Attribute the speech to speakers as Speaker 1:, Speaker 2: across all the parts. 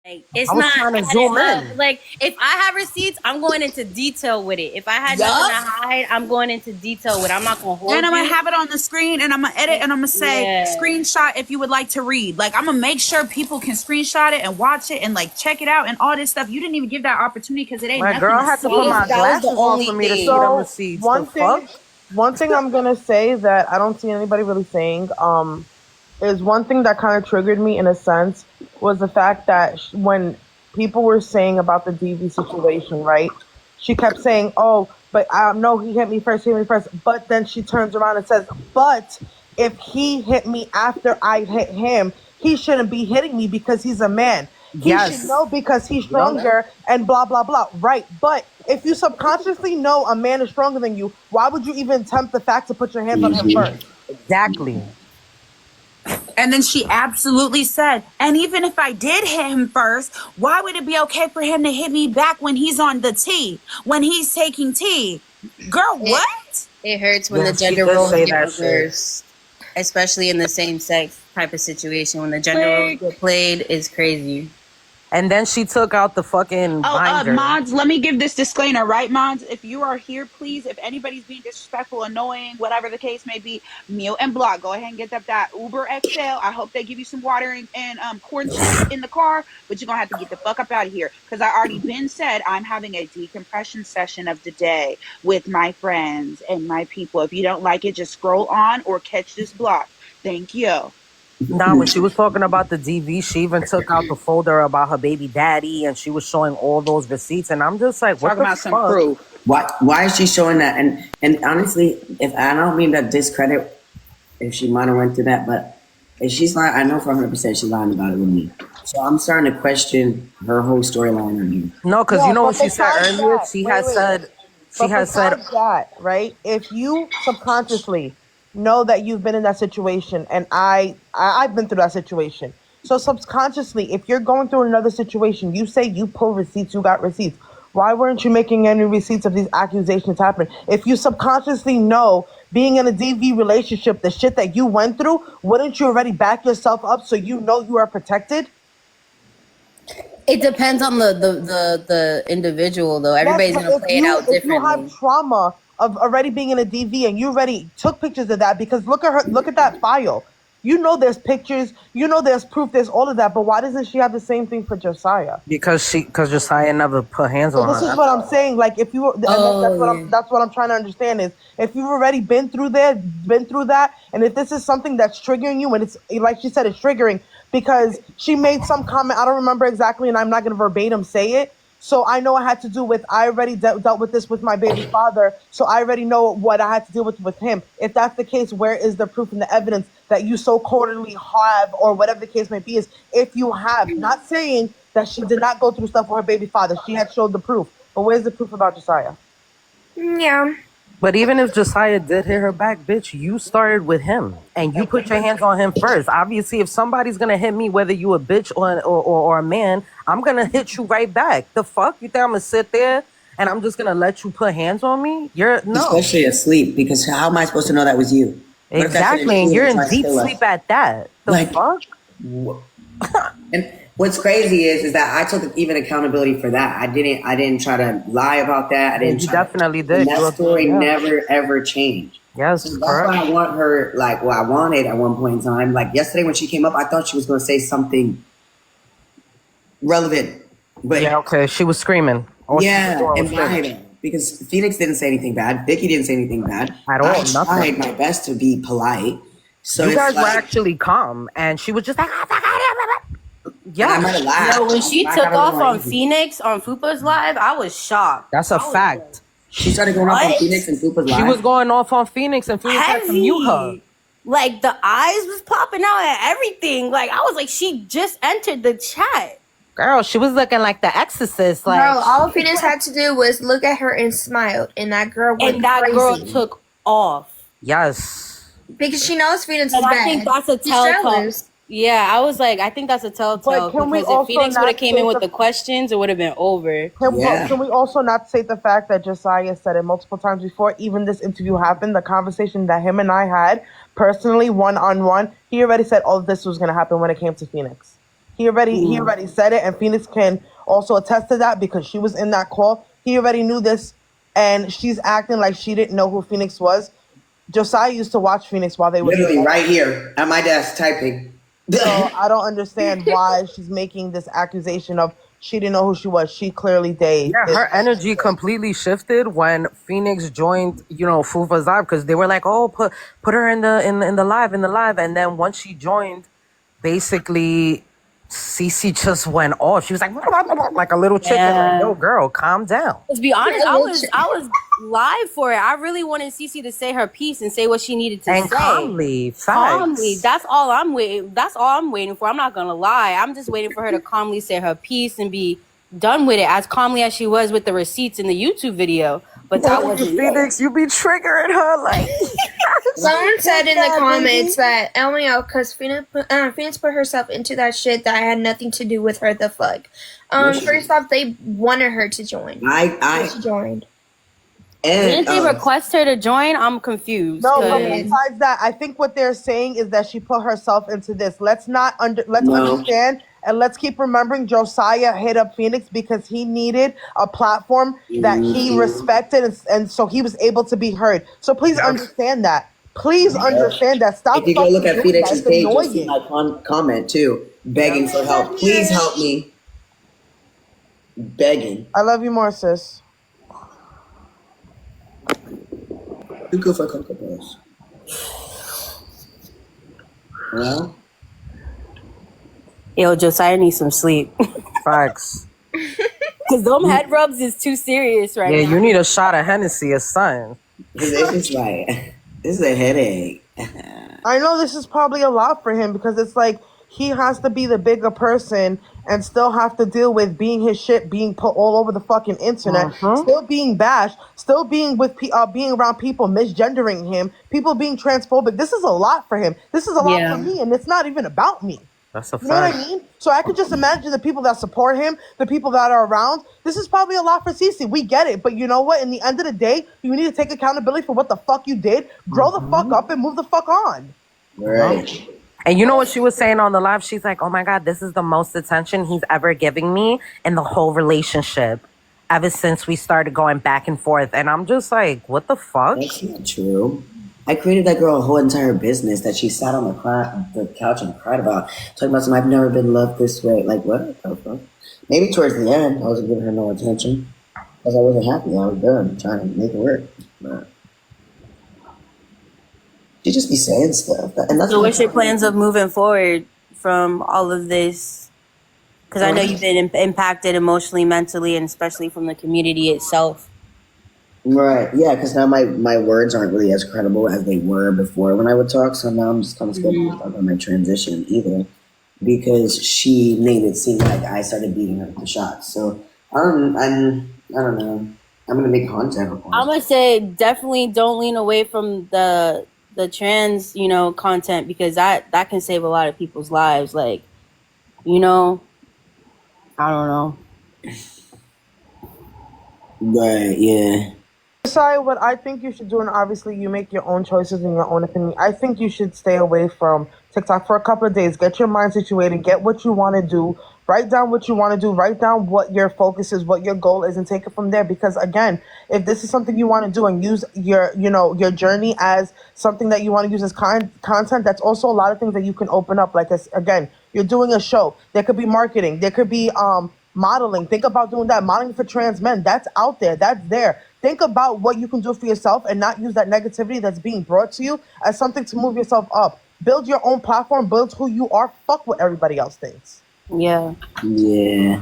Speaker 1: Like, it's
Speaker 2: I was
Speaker 1: not
Speaker 2: trying to zoom in.
Speaker 1: like if I have receipts, I'm going into detail with it. If I had nothing to hide, I'm going into detail with it. I'm not gonna hold
Speaker 3: And I'm
Speaker 1: you.
Speaker 3: gonna have it on the screen, and I'm gonna edit, and I'm gonna say screenshot if you would like to read. Like, I'm gonna make sure people can screenshot it and watch it and like check it out and all this stuff. You didn't even give that opportunity because it ain't
Speaker 2: My
Speaker 3: nothing
Speaker 2: girl
Speaker 3: to
Speaker 2: had to
Speaker 3: see.
Speaker 2: put my
Speaker 1: That was the
Speaker 2: glasses on
Speaker 1: only
Speaker 2: for me to see
Speaker 1: thing.
Speaker 2: them receipts.
Speaker 4: One thing I'm gonna say that I don't see anybody really saying, is one thing that kind of triggered me in a sense was the fact that when people were saying about the DV situation, right? She kept saying, "Oh, but no, he hit me first, But then she turns around and says, "But if he hit me after I hit him, he shouldn't be hitting me because he's a man. He should know because he's stronger and blah blah blah." Right? But if you subconsciously know a man is stronger than you, why would you even attempt the fact to put your hands on him first?
Speaker 2: Exactly.
Speaker 3: And then she absolutely said, and even if I did hit him first, why would it be okay for him to hit me back when he's on the T, when he's taking T? Girl, what?
Speaker 1: It hurts when the gender roles get reversed, especially in the same sex type of situation. When the gender roles get played, is crazy.
Speaker 2: And then she took out the fucking binder.
Speaker 3: Mods, let me give this disclaimer, right, Mods? If you are here, please, if anybody's being disrespectful, annoying, whatever the case may be, mute and block. Go ahead and get that Uber XL. I hope they give you some water and corn chips in the car, but you're going to have to get the fuck up out of here. Because I already been said I'm having a decompression session of the day with my friends and my people. If you don't like it, just scroll on or catch this block. Thank you.
Speaker 2: Nah, when she was talking about the DV, she even took out the folder about her baby daddy, and she was showing all those receipts. And I'm just like, what the fuck?
Speaker 3: Some proof.
Speaker 5: Why is she showing that? And honestly, if I don't mean to discredit if she might have went through that, but if she's lying, I know for 100% she's lying about it with me. So I'm starting to question her whole storyline on here.
Speaker 2: No, because you know what she said earlier? She has said
Speaker 4: that, right? If you subconsciously know that you've been in that situation, and I've been through that situation. So subconsciously, if you're going through another situation, you say you pull receipts, you got receipts. Why weren't you making any receipts of these accusations happening? If you subconsciously know being in a DV relationship, the shit that you went through, wouldn't you already back yourself up so you know you are protected?
Speaker 1: It depends on the individual, though. Everybody's gonna play it out differently. If
Speaker 4: you have trauma of already being in a DV and you already took pictures of that, because look at that file. You know there's pictures, you know there's proof, there's all of that, but why doesn't she have the same thing for Josiah?
Speaker 2: Because Josiah never put hands on her.
Speaker 4: This is what I'm saying. Like, if you, that's what I'm trying to understand is, if you've already been through that, and if this is something that's triggering you, and it's like she said, it's triggering because she made some comment, I don't remember exactly, and I'm not going to verbatim say it. So I know I had to do with, I already dealt with this with my baby father, so I already know what I had to deal with him. If that's the case, where is the proof and the evidence that you so quarterly have, or whatever the case may be, is if you have, not saying that she did not go through stuff with her baby father, she had showed the proof, but where's the proof about Josiah?
Speaker 6: Yeah.
Speaker 2: But even if Josiah did hit her back, bitch, you started with him and you put your hands on him first. Obviously, if somebody's gonna hit me, whether you a bitch or a man, I'm gonna hit you right back. The fuck? You think I'm gonna sit there and I'm just gonna let you put hands on me? No.
Speaker 5: Especially asleep, because how am I supposed to know that was you?
Speaker 2: Exactly, and you're in deep sleep at that. The fuck?
Speaker 5: And what's crazy is that I took even accountability for that. I didn't try to lie about that.
Speaker 2: You definitely did.
Speaker 5: That story never ever changed.
Speaker 2: Yes,
Speaker 5: so that's why I want her, like, I wanted at one point in time. Like yesterday when she came up, I thought she was going to say something relevant. But
Speaker 2: yeah, okay, she was screaming.
Speaker 5: Because Phoenix didn't say anything bad. Vicky didn't say anything bad
Speaker 2: at all.
Speaker 5: I tried my best to be polite. So
Speaker 2: you guys were actually calm, and she was just like,
Speaker 1: yeah. When she took off on Phoenix on Fupa's live, I was shocked.
Speaker 2: That's a fact.
Speaker 5: She started going off on Phoenix and Fupa's live.
Speaker 2: She was going off on Phoenix, and Phoenix had to mute her.
Speaker 1: Like, the eyes was popping out and everything. Like, I was like, she just entered the chat.
Speaker 2: Girl, she was looking like the Exorcist. Like,
Speaker 6: bro, all Phoenix had to do was look at her and smiled, and that girl went crazy.
Speaker 1: Girl took off.
Speaker 2: Yes.
Speaker 6: Because she knows Phoenix is bad.
Speaker 1: I think that's a telltale. Yeah, I was like, I think that's a telltale, because if Phoenix would have came in with the questions, it would have been over.
Speaker 4: Can we also not state the fact that Josiah said it multiple times before even this interview happened, the conversation that him and I had personally, one-on-one, he already said all of this was going to happen when it came to Phoenix. He already said it, and Phoenix can also attest to that because she was in that call. He already knew this, and she's acting like she didn't know who Phoenix was. Josiah used to watch Phoenix while they were
Speaker 5: literally right here at my desk typing.
Speaker 4: So I don't understand why she's making this accusation of she didn't know who she was. She clearly did.
Speaker 2: Yeah, her energy completely shifted when Phoenix joined, Fufa's live, because they were like, "Oh, put her in the live, and then once she joined, basically, Cece just went off. She was like a little chicken, like, "Yo, girl, calm down."
Speaker 7: Let's be honest, I was live for it. I really wanted Cece to say her piece and say what she needed to say.
Speaker 2: Calmly.
Speaker 7: That's all I'm waiting. That's all I'm waiting for. I'm not gonna lie. I'm just waiting for her to calmly say her piece and be done with it, as calmly as she was with the receipts in the YouTube video. But that wasn't
Speaker 2: Phoenix. You be triggering her like.
Speaker 6: Someone said in the comments that LMAO because Phoenix put herself into that shit that had nothing to do with her. The fuck. First off, they wanted her to join. She joined.
Speaker 7: Didn't they request her to join? I'm confused.
Speaker 4: No, but besides that, I think what they're saying is that she put herself into this. Let's understand, and let's keep remembering Josiah hit up Phoenix because he needed a platform that he respected, and so he was able to be heard. So please understand that. Please understand that. Stop.
Speaker 5: If you go look at Phoenix's page, you'll see my comment too, begging for help. Please help me. Begging.
Speaker 4: I love you more, sis.
Speaker 5: You go for Cocoa Bros. Well,
Speaker 7: yo, Josiah needs some sleep.
Speaker 2: Facts.
Speaker 7: Because them head rubs is too serious right now.
Speaker 2: Yeah, you need a shot of Hennessy or something.
Speaker 5: It's like, this is a headache.
Speaker 4: I know this is probably a lot for him because it's like he has to be the bigger person and still have to deal with being his shit being put all over the fucking internet, still being bashed, still being with being around people misgendering him, people being transphobic. This is a lot for him. This is a lot for me, and it's not even about me.
Speaker 2: That's a fact.
Speaker 4: You know what I mean? So I could just imagine the people that support him, the people that are around. This is probably a lot for Cece. We get it. But you know what? In the end of the day, you need to take accountability for what the fuck you did, grow the fuck up, and move the fuck on.
Speaker 5: Right.
Speaker 2: And you know what she was saying on the live? She's like, "Oh my God, this is the most attention he's ever giving me in the whole relationship ever since we started going back and forth." And I'm just like, what the fuck?
Speaker 5: That's not true. I created that girl a whole entire business that she sat on the couch and cried about. Talking about something, I've never been loved this way. Like, what the fuck? Maybe towards the end, I wasn't giving her no attention. Because I wasn't happy. I was done trying to make it work. But she just be saying stuff. And that's
Speaker 7: so what's your plans of moving forward from all of this? Because I know you've been impacted emotionally, mentally, and especially from the community itself.
Speaker 5: Right, yeah, because now my words aren't really as credible as they were before when I would talk. So now I'm just kind of scared to talk about my transition either, because she made it seem like I started beating her with the shots. So I don't know. I'm gonna make content.
Speaker 7: I'm gonna say definitely don't lean away from the trans content, because that can save a lot of people's lives. Like, I don't know.
Speaker 5: But yeah.
Speaker 4: Sorry, what I think you should do, and obviously you make your own choices and your own opinion. I think you should stay away from TikTok for a couple of days. Get your mind situated. Get what you want to do. Write down what you want to do. Write down what your focus is, what your goal is, and take it from there. Because again, if this is something you want to do and use your journey as something that you want to use as content, that's also a lot of things that you can open up. Like, again, you're doing a show. There could be marketing. There could be modeling. Think about doing that. Modeling for trans men. That's out there. That's there. Think about what you can do for yourself and not use that negativity that's being brought to you as something to move yourself up. Build your own platform. Build who you are. Fuck what everybody else thinks.
Speaker 7: Yeah.
Speaker 5: Yeah.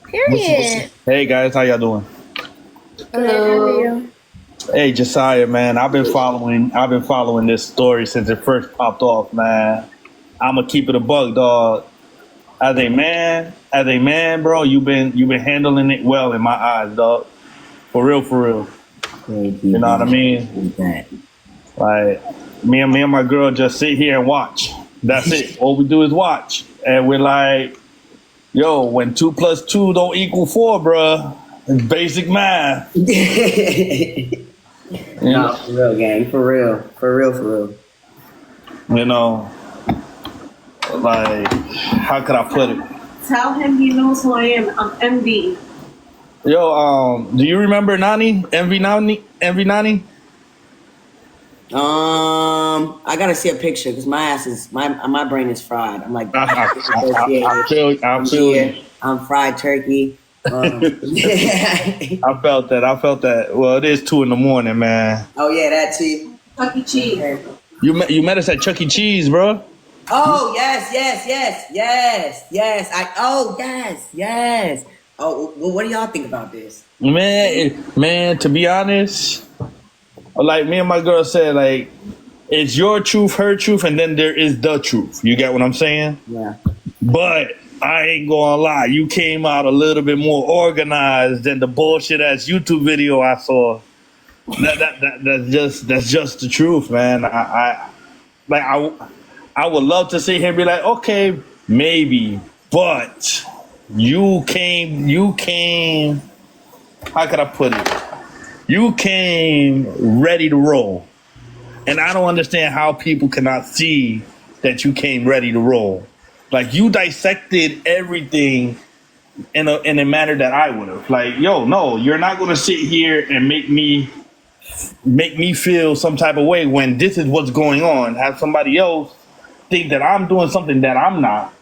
Speaker 6: Period.
Speaker 8: Hey guys, how y'all doing?
Speaker 6: Hello.
Speaker 8: Hey Josiah, man, I've been following this story since it first popped off, man. I'ma keep it a buck, dog. As a man, bro, you've been handling it well in my eyes, dog. For real. You know what I mean? Like me and my girl just sit here and watch. That's it. All we do is watch, and we're like, yo, when 2 + 2 don't equal 4, bro, it's basic math.
Speaker 5: No, for real, gang. For real.
Speaker 8: You know, Like, how could I put it?
Speaker 9: Tell him he knows who I am. I'm MV.
Speaker 8: Yo, do you remember Nani? MV Nani? MV Nani?
Speaker 5: I gotta see a picture because my brain is fried. I'm like,
Speaker 8: I feel you.
Speaker 5: I'm fried turkey.
Speaker 8: I felt that. Well, it is 2 a.m, man.
Speaker 5: Oh yeah, that too.
Speaker 9: Chuck E. Cheese.
Speaker 8: You met us at Chuck E. Cheese, bro.
Speaker 5: Oh yes. Oh, well, what do y'all think about this?
Speaker 8: Man, to be honest, like me and my girl said, like, it's your truth, her truth, and then there is the truth. You get what I'm saying?
Speaker 5: Yeah.
Speaker 8: But I ain't gonna lie, you came out a little bit more organized than the bullshit ass YouTube video I saw. That's just the truth, man. I would love to see him be like, okay, maybe, but you came, how could I put it? You came ready to roll. And I don't understand how people cannot see that you came ready to roll. Like, you dissected everything in a manner that I would have. Like, yo, no, you're not going to sit here and make me feel some type of way when this is what's going on. Have somebody else think that I'm doing something that I'm not.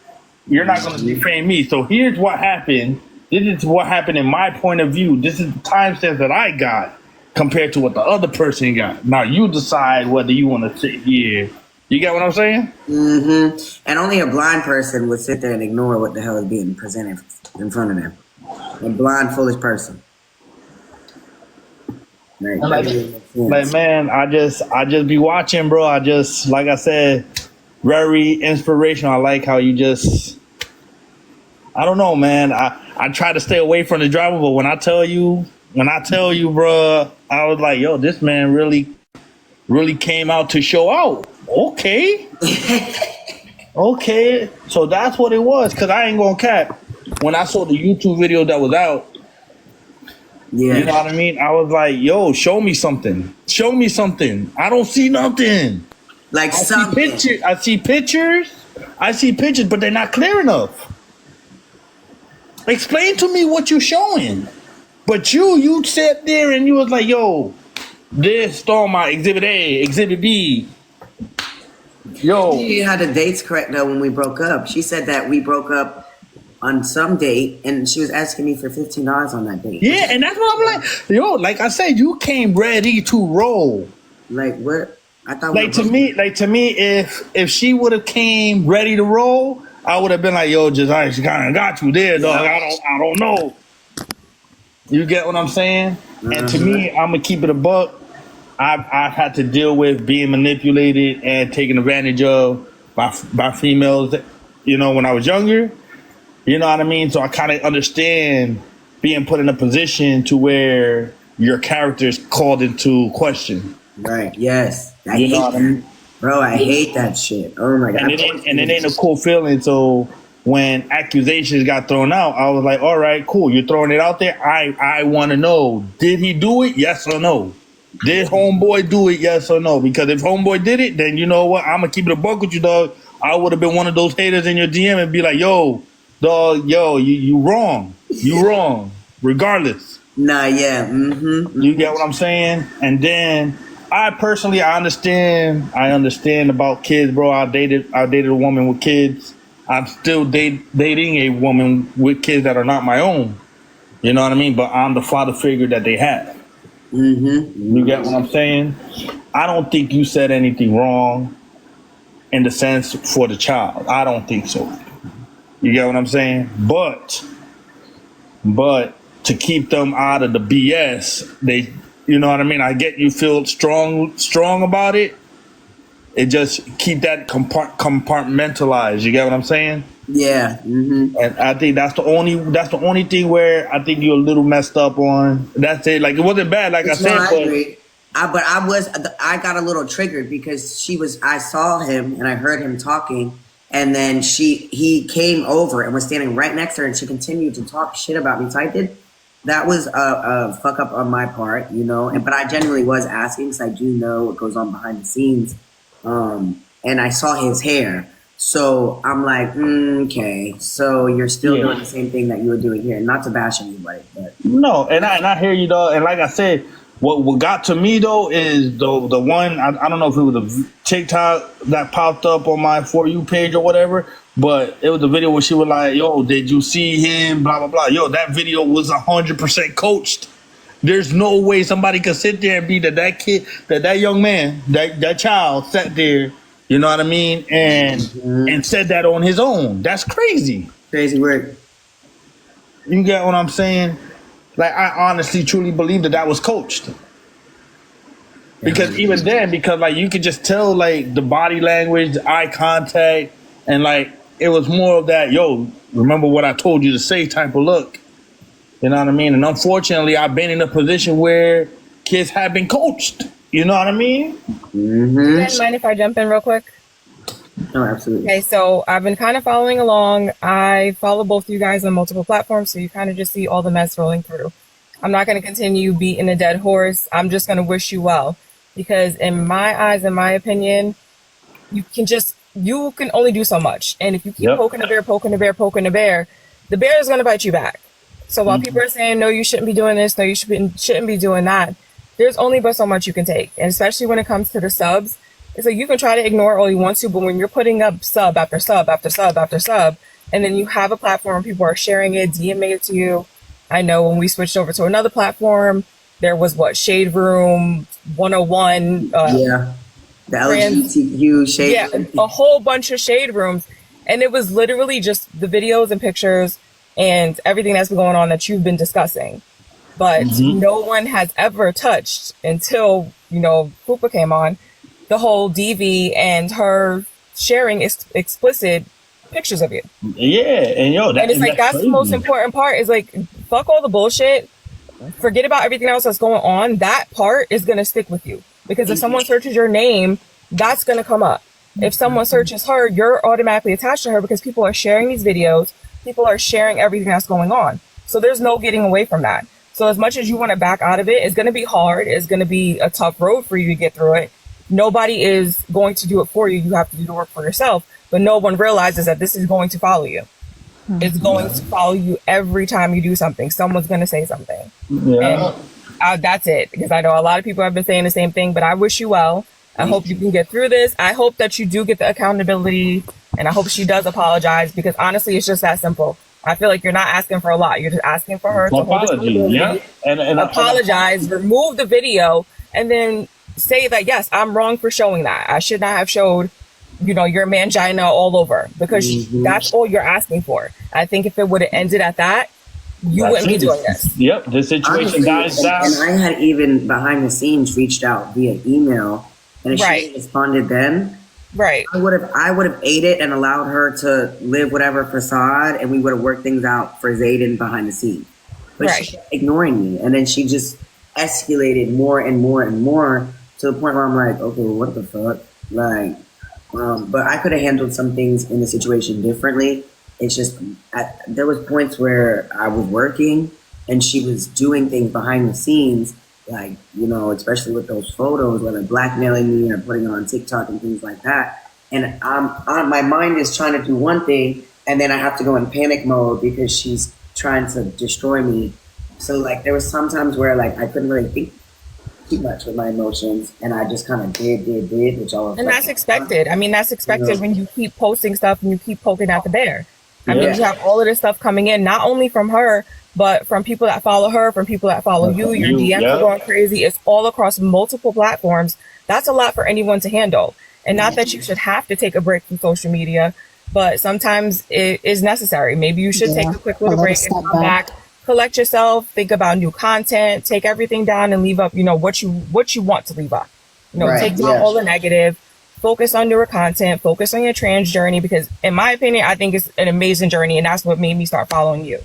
Speaker 8: You're not going to defame me. So here's what happened. This is what happened in my point of view. This is the timestamp that I got compared to what the other person got. Now you decide whether you want to sit here. You get what I'm saying?
Speaker 5: Mm-hmm. And only a blind person would sit there and ignore what the hell is being presented in front of them. A blind, foolish person.
Speaker 8: Like, man, I just be watching, bro. Like I said, very inspirational. I like how you just, I don't know, man. I try to stay away from the drama, but when I tell you, bro, I was like, yo, this man really came out to show out. Okay. Okay. So that's what it was. Cause I ain't gonna cap. When I saw the YouTube video that was out, yeah, you know what I mean? I was like, yo, show me something. Show me something. I don't see nothing.
Speaker 5: Like something.
Speaker 8: I see pictures, but they're not clear enough. Explain to me what you're showing. But you sat there and you was like, yo, this stole my exhibit A, exhibit B. Yo.
Speaker 5: You had the dates correct though when we broke up. She said that we broke up on some date and she was asking me for $15 on that date.
Speaker 8: Yeah, and that's what I'm like. Yo, like I said, you came ready to roll.
Speaker 5: Like what? I thought
Speaker 8: to me, if she would have came ready to roll, I would have been like, yo, just I kind of got you there, dog. I don't know. You get what I'm saying? Mm-hmm. And to me, I'm gonna keep it a buck. I've had to deal with being manipulated and taken advantage of by females, you know, when I was younger. You know what I mean? So I kind of understand being put in a position to where your character is called into question.
Speaker 5: Right. Yes. I hate that. Bro, I hate that shit. Oh my God.
Speaker 8: And it ain't a cool feeling. So when accusations got thrown out, I was like, all right, cool. You're throwing it out there. I want to know, did he do it? Yes or no? Did homeboy do it? Yes or no? Because if homeboy did it, then you know what? I'm going to keep it a buck with you, dog. I would have been one of those haters in your DM and be like, yo, dog, yo, you wrong. You wrong. Regardless.
Speaker 5: Nah, yeah. Mm-hmm.
Speaker 8: You get what I'm saying? And then I understand about kids, bro. I dated a woman with kids. I'm still dating a woman with kids that are not my own. You know what I mean? But I'm the father figure that they have. Mm-hmm. You get what I'm saying? I don't think you said anything wrong in the sense for the child. I don't think so. You get what I'm saying? But to keep them out of the BS, they, you know what I mean? I get you feel strong about it. It just keep that compartmentalized. You get what I'm saying?
Speaker 5: Yeah. Mm-hmm.
Speaker 8: And I think that's the only thing where I think you're a little messed up on. That's it. Like, it wasn't bad, like I said.
Speaker 5: I agree. I got a little triggered because I saw him and I heard him talking, and then he came over and was standing right next to her, and she continued to talk shit about me. So that was a fuck up on my part, you know. But I genuinely was asking because I do know what goes on behind the scenes. And I saw his hair. So I'm like, okay. So you're still doing the same thing that you were doing here. Not to bash anybody, but
Speaker 8: no, and I hear you though. And like I said, what got to me though is the one I don't know if it was a TikTok that popped up on my For You page or whatever, but it was a video where she was like, "Yo, did you see him?" Blah blah blah. Yo, that video was 100% coached. There's no way somebody could sit there and be that kid, that young man, that child sat there, you know what I mean, and said that on his own. That's crazy.
Speaker 5: Crazy work.
Speaker 8: You get what I'm saying? Like, I honestly, truly believe that was coached. Because even then, like you could just tell like the body language, the eye contact, and like it was more of that, yo, remember what I told you to say type of look. You know what I mean? And unfortunately, I've been in a position where kids have been coached. You know what I mean?
Speaker 5: Mm-hmm.
Speaker 10: You guys mind if I jump in real quick?
Speaker 5: No, absolutely.
Speaker 10: Okay, so I've been kind of following along. I follow both of you guys on multiple platforms, so you kind of just see all the mess rolling through. I'm not going to continue beating a dead horse. I'm just going to wish you well. Because in my eyes, in my opinion, you can only do so much. And if you keep poking the bear, the bear is going to bite you back. So while people are saying, no, you shouldn't be doing this, no, you shouldn't be doing that, there's only but so much you can take. And especially when it comes to the subs, it's like you can try to ignore all you want to, but when you're putting up sub after sub after sub after sub, and then you have a platform, people are sharing it, DMing it to you. I know when we switched over to another platform, there was Shade Room 101.
Speaker 5: The LGBTQ Shade.
Speaker 10: Yeah, a whole bunch of shade rooms. And it was literally just the videos and pictures and everything that's been going on that you've been discussing. But no one has ever touched until, Fupa came on, the whole DV and her sharing explicit pictures of you.
Speaker 8: Yeah, and
Speaker 10: and it's like, that's the most important part is like, fuck all the bullshit. Forget about everything else that's going on. That part is going to stick with you. Because if someone searches your name, that's going to come up. If someone searches her, you're automatically attached to her because people are sharing these videos. People are sharing everything that's going on. So there's no getting away from that. So as much as you want to back out of it, it's going to be hard. It's going to be a tough road for you to get through it. Nobody is going to do it for you. You have to do the work for yourself. But no one realizes that this is going to follow you. It's going to follow you every time you do something. Someone's going to say something. Yeah. And that's it. Because I know a lot of people have been saying the same thing, but I wish you well. I hope you can get through this. I hope that you do get the accountability, and I hope she does apologize, because honestly, it's just that simple. I feel like you're not asking for a lot. You're just asking for her to apologize, apologize, remove the video, and then say that, yes, I'm wrong for showing that. I should not have showed, your mangina all over, because that's all you're asking for. I think if it would have ended at that, you wouldn't be doing this.
Speaker 8: Yep, the situation dies down.
Speaker 5: And I had even behind the scenes reached out via email. And if she responded then, I would have ate it and allowed her to live whatever facade, and we would have worked things out for Zayden behind the scenes. But she kept ignoring me, and then she just escalated more and more and more to the point where I'm like, okay, well, what the fuck? Like, but I could have handled some things in the situation differently. It's just there was points where I was working and she was doing things behind the scenes. Like, especially with those photos, whether blackmailing me or putting it on TikTok and things like that. And my mind is trying to do one thing, and then I have to go in panic mode because she's trying to destroy me. So, like, there was some times where, like, I couldn't really think too much with my emotions, and I just kind of did, which I was.
Speaker 10: And that's expected. I mean, that's expected when you keep posting stuff and you keep poking at the bear. I mean, you have all of this stuff coming in, not only from her, but from people that follow her, from people that follow you. Your DMs are going crazy. It's all across multiple platforms. That's a lot for anyone to handle. And not that you should have to take a break from social media, but sometimes it is necessary. Maybe you should take a quick little break and come back, collect yourself, think about new content, take everything down and leave up, what you want to leave up. Take down all the negative, focus on newer content, focus on your trans journey, because in my opinion, I think it's an amazing journey, and that's what made me start following you.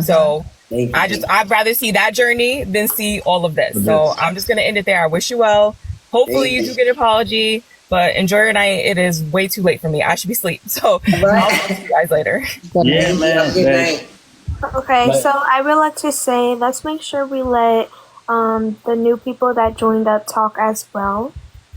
Speaker 10: So I'd rather see that journey than see all of this. So I'm just going to end it there. I wish you well. Hopefully you do get an apology, but enjoy your night. It is way too late for me. I should be asleep. So I'll talk to you guys later.
Speaker 5: Yeah, man. Good night.
Speaker 6: Okay, so I would like to say, let's make sure we let the new people that joined up talk as well.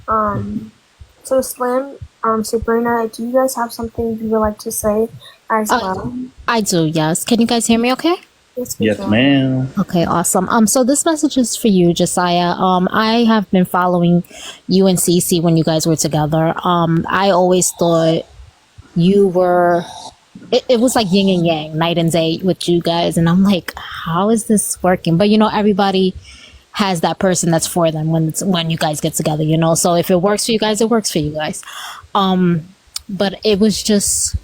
Speaker 6: So Slim, Sabrina, do you guys have something you would like to say as well?
Speaker 11: I do, yes. Can you guys hear me okay?
Speaker 8: Yes, ma'am.
Speaker 11: Okay, awesome. So this message is for you, Josiah. I have been following you and Cece when you guys were together. I always thought you were it was like yin and yang, night and day with you guys, and I'm like, how is this working? But everybody has that person that's for them when you guys get together, so if it works for you guys, it works for you guys. But it was just,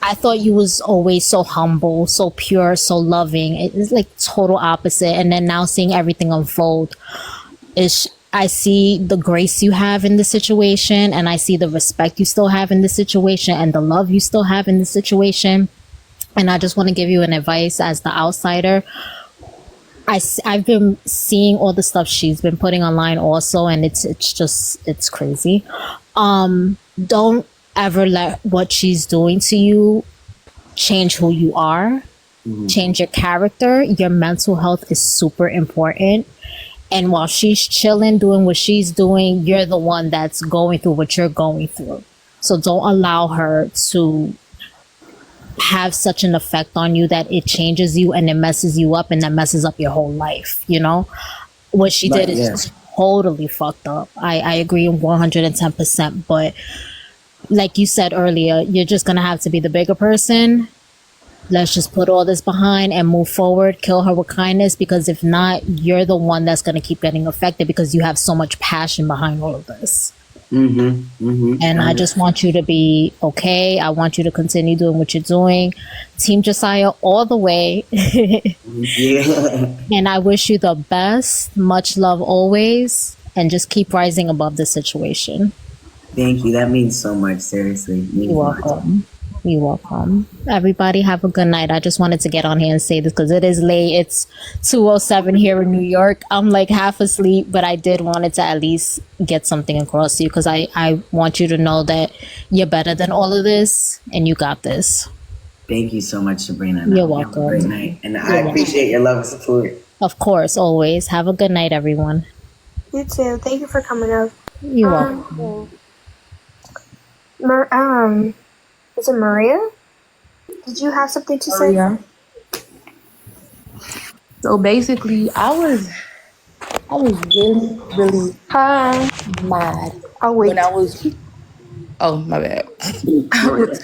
Speaker 11: I thought you was always so humble, so pure, so loving. It is like total opposite. And then now seeing everything unfold, I see the grace you have in the situation, and I see the respect you still have in the situation, and the love you still have in the situation. And I just want to give you an advice as the outsider. I've been seeing all the stuff she's been putting online also, and it's crazy. Don't ever let what she's doing to you change who you are, change your character. Your mental health is super important. And while she's chilling, doing what she's doing, you're the one that's going through what you're going through. So don't allow her to have such an effect on you that it changes you and it messes you up and that messes up your whole life. What she did is totally fucked up. I agree 110%. But like you said earlier, you're just going to have to be the bigger person. Let's just put all this behind and move forward. Kill her with kindness, because if not, you're the one that's going to keep getting affected because you have so much passion behind all of this. And I just want you to be okay. I want you to continue doing what you're doing. Team Josiah all the way. And I wish you the best. Much love always. And just keep rising above the situation.
Speaker 5: Thank you. That means so much. Seriously.
Speaker 11: You're welcome. You're welcome. Everybody have a good night. I just wanted to get on here and say this because it is late. It's 2:07 here in New York. I'm like half asleep, but I did wanted to at least get something across to you because I want you to know that you're better than all of this and you got this.
Speaker 5: Thank you so much, Sabrina.
Speaker 11: You're welcome.
Speaker 5: Have a great night. And I appreciate your love and support.
Speaker 11: Of course, always. Have a good night, everyone.
Speaker 6: You too. Thank you for coming up.
Speaker 11: You're welcome.
Speaker 6: Is it Maria? Did you have something to say?
Speaker 12: Yeah. So basically, I was really, really mad when I was. Oh, my bad. I was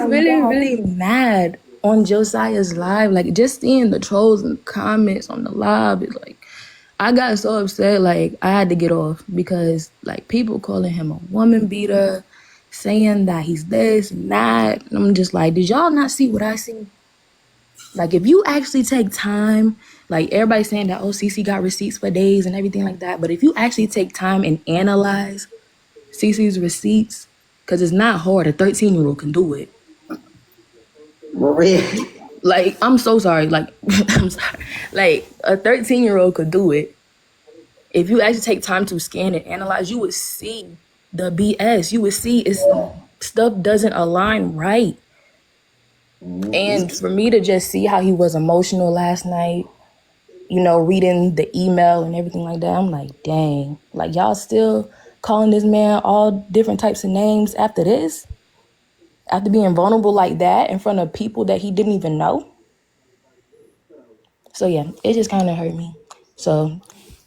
Speaker 12: really mad on Josiah's live. Like, just seeing the trolls and comments on the live is like, I got so upset. Like, I had to get off because like people calling him a woman beater, saying that he's this and that. And I'm just like, did y'all not see what I see? Like, if you actually take time, like everybody's saying that, oh, Cece got receipts for days and everything like that. But if you actually take time and analyze Cece's receipts, because it's not hard, a 13-year-old can do it. Like, I'm so sorry. Like, I'm sorry. Like, a 13-year-old could do it. If you actually take time to scan and analyze, you would see the BS. You would see stuff doesn't align right. And for me to just see how he was emotional last night, reading the email and everything like that, I'm like, dang, like y'all still calling this man all different types of names after this? After being vulnerable like that in front of people that he didn't even know? So yeah, it just kind of hurt me. So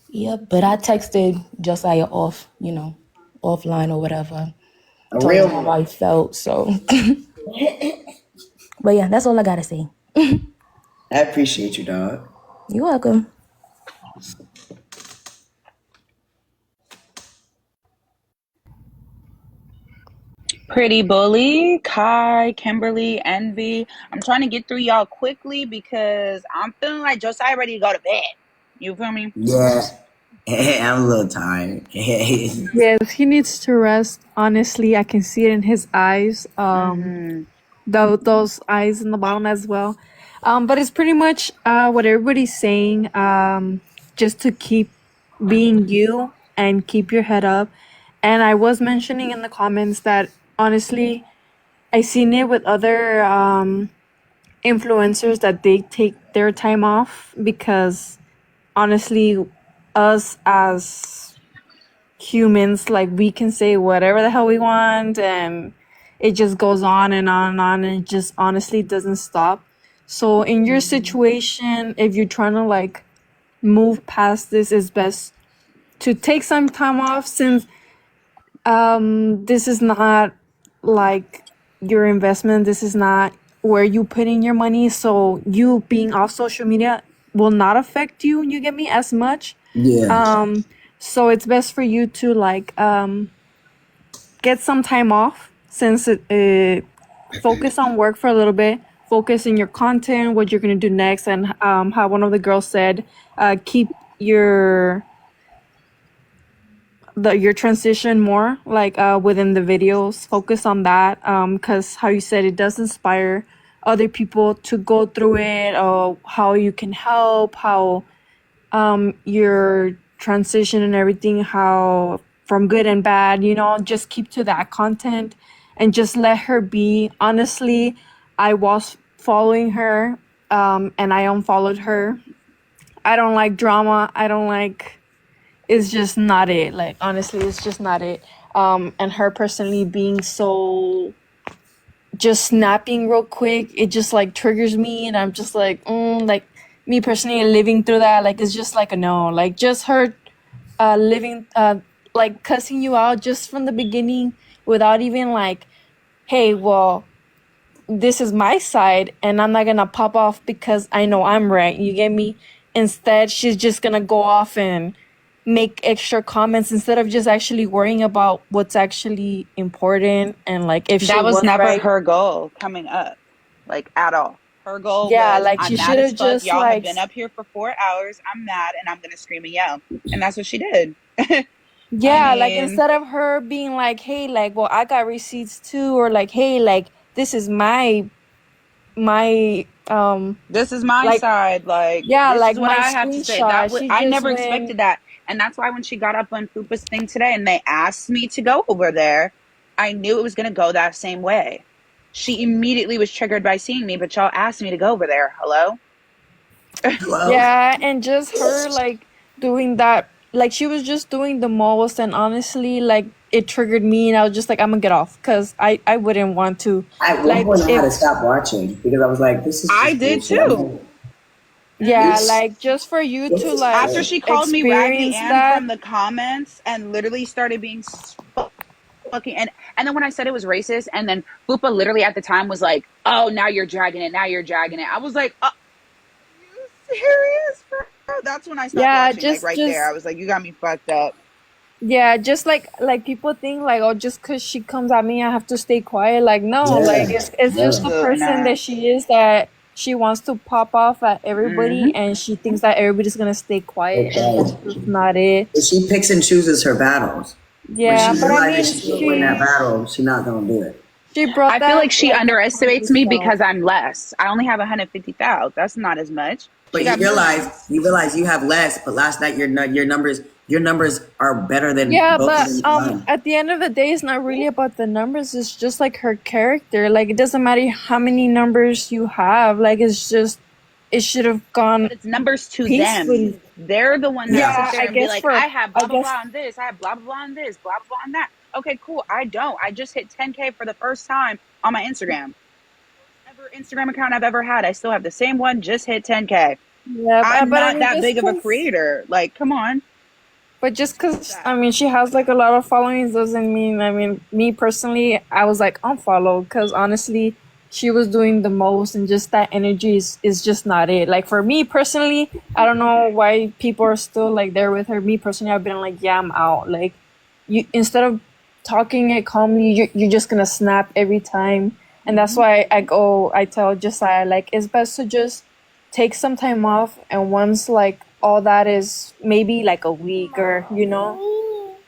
Speaker 12: yeah, but I texted Josiah off, offline or whatever. Told him how I felt, so. But yeah, that's all I gotta say.
Speaker 5: I appreciate you, dog.
Speaker 12: You're welcome.
Speaker 3: Pretty Bully, Kai, Kimberly, Envy. I'm trying to get through y'all quickly because I'm feeling like Josiah ready to go to bed. You feel me?
Speaker 5: Yeah. I'm a little tired.
Speaker 13: Yes, he needs to rest. Honestly, I can see it in his eyes. Those eyes in the bottom as well. But it's pretty much what everybody's saying. Just to keep being you and keep your head up. And I was mentioning in the comments that honestly, I seen it with other influencers that they take their time off because honestly, us as humans, like we can say whatever the hell we want, and it just goes on and on and on, and it just honestly doesn't stop. So in your situation, if you're trying to like move past this, it's best to take some time off, since this is not like your investment. This is not where you put in your money. So you being off social media will not affect you, you get me, as much.
Speaker 5: Yeah.
Speaker 13: So it's best for you to like get some time off, since it focus on work for a little bit, focus in your content, what you're gonna do next, and how one of the girls said, keep your your transition more like within the videos, focus on that, because how you said, it does inspire other people to go through it, or how you can help, how your transition and everything, how from good and bad, just keep to that content and just let her be. Honestly, I was following her, and I unfollowed her. I don't like drama. I don't like, it's just not it. Like, honestly, it's just not it. And her personally being so just snapping real quick, it just like triggers me, and I'm just like me personally living through that, like it's just like a no. Like just her living like cussing you out just from the beginning, without even like, hey, well, this is my side, and I'm not gonna pop off because I know I'm right, you get me? Instead, she's just gonna go off and make extra comments, instead of just actually worrying about what's actually important, and like if she
Speaker 3: That was
Speaker 13: was
Speaker 3: never
Speaker 13: right.
Speaker 3: her goal coming up, like at all. Her goal
Speaker 13: Yeah,
Speaker 3: was,
Speaker 13: like
Speaker 3: I'm
Speaker 13: she
Speaker 3: mad
Speaker 13: should
Speaker 3: as
Speaker 13: have
Speaker 3: fuck.
Speaker 13: just
Speaker 3: Y'all have
Speaker 13: like,
Speaker 3: been up here for 4 hours. I'm mad and I'm gonna scream and yell. And that's what she did.
Speaker 13: yeah, like instead of her being like, hey, like, well, I got receipts too, or like, hey, like this is my
Speaker 3: this is my
Speaker 13: like,
Speaker 3: side. Like,
Speaker 13: yeah,
Speaker 3: this
Speaker 13: like
Speaker 3: is what
Speaker 13: my
Speaker 3: I have to say. That
Speaker 13: screenshot. She
Speaker 3: I
Speaker 13: just
Speaker 3: never
Speaker 13: went,
Speaker 3: expected that. And that's why when she got up on Fupa's thing today and they asked me to go over there, I knew it was gonna go that same way. She immediately was triggered by seeing me, but y'all asked me to go over there. Hello?
Speaker 13: yeah, and just her like doing that, like she was just doing the most, and honestly, like it triggered me, and I was just like, I'm gonna get off, because I wouldn't want to.
Speaker 5: At one
Speaker 13: Like
Speaker 5: point, I had to
Speaker 13: if,
Speaker 5: stop watching because I was like, "This is
Speaker 3: I
Speaker 5: just
Speaker 3: did
Speaker 5: bullshit."
Speaker 3: too.
Speaker 13: yeah, like just for you to like
Speaker 3: After she called me Raggedy
Speaker 13: experience
Speaker 3: Ann
Speaker 13: that.
Speaker 3: from the comments and literally started being fucking, and then when I said it was racist, and then Fupa literally at the time was like, "Oh, now you're dragging it. Now you're dragging it." I was like, "Are you serious, bro?" That's when I stopped
Speaker 13: Yeah,
Speaker 3: watching. Like right there, I was like, "You got me fucked up."
Speaker 13: yeah, just like people think like, oh, just because she comes at me, I have to stay quiet. Like no, like it's just the
Speaker 3: Absolutely
Speaker 13: person
Speaker 3: not.
Speaker 13: that she is, that she wants to pop off at everybody, and she thinks that everybody's gonna stay quiet, and that's just not it.
Speaker 5: She picks and chooses her battles. When
Speaker 13: Yeah,
Speaker 5: she
Speaker 13: but I mean,
Speaker 5: realizes she can't win that battle, she's not gonna do it.
Speaker 13: she brought
Speaker 3: I feel
Speaker 13: that
Speaker 3: like she
Speaker 13: like upon
Speaker 3: underestimates me
Speaker 13: herself.
Speaker 3: because I'm less. I only have 150,000. That's not as much.
Speaker 5: But
Speaker 3: She
Speaker 5: you
Speaker 3: got
Speaker 5: realize
Speaker 3: millions.
Speaker 5: you have less. But last night your numbers are better than
Speaker 13: Yeah,
Speaker 5: both of
Speaker 13: but
Speaker 5: them combined.
Speaker 13: at the end of the day, it's not really about the numbers. It's just like her character. Like it doesn't matter how many numbers you have. Like it's just, it should have gone
Speaker 3: But it's numbers to them.
Speaker 13: peacefully.
Speaker 3: They're the one that sit
Speaker 13: Yeah,
Speaker 3: there
Speaker 13: I
Speaker 3: and be
Speaker 13: guess
Speaker 3: like,
Speaker 13: for,
Speaker 3: I have
Speaker 13: I
Speaker 3: blah, blah,
Speaker 13: guess,
Speaker 3: blah on this. I have blah, blah, blah on this, blah, blah, blah on that. Okay, cool. I don't. I just hit 10K for the first time on my Instagram. Ever Instagram account I've ever had. I still have the same one, just hit 10K.
Speaker 13: yeah,
Speaker 3: I'm
Speaker 13: but I
Speaker 3: not
Speaker 13: mean,
Speaker 3: that
Speaker 13: just
Speaker 3: big of a
Speaker 13: cause,
Speaker 3: creator. Like, come on.
Speaker 13: but just cause, I mean, she has like a lot of followings doesn't mean, I mean, me personally, I was like unfollow, cause honestly, she was doing the most, and just that energy is just not it. Like for me personally, I don't know why people are still like there with her. Me personally, I've been like, yeah, I'm out. Like you, instead of talking it calmly, you're just gonna snap every time. And that's why I tell Josiah, like, it's best to just take some time off, and once like all that is maybe like a week, or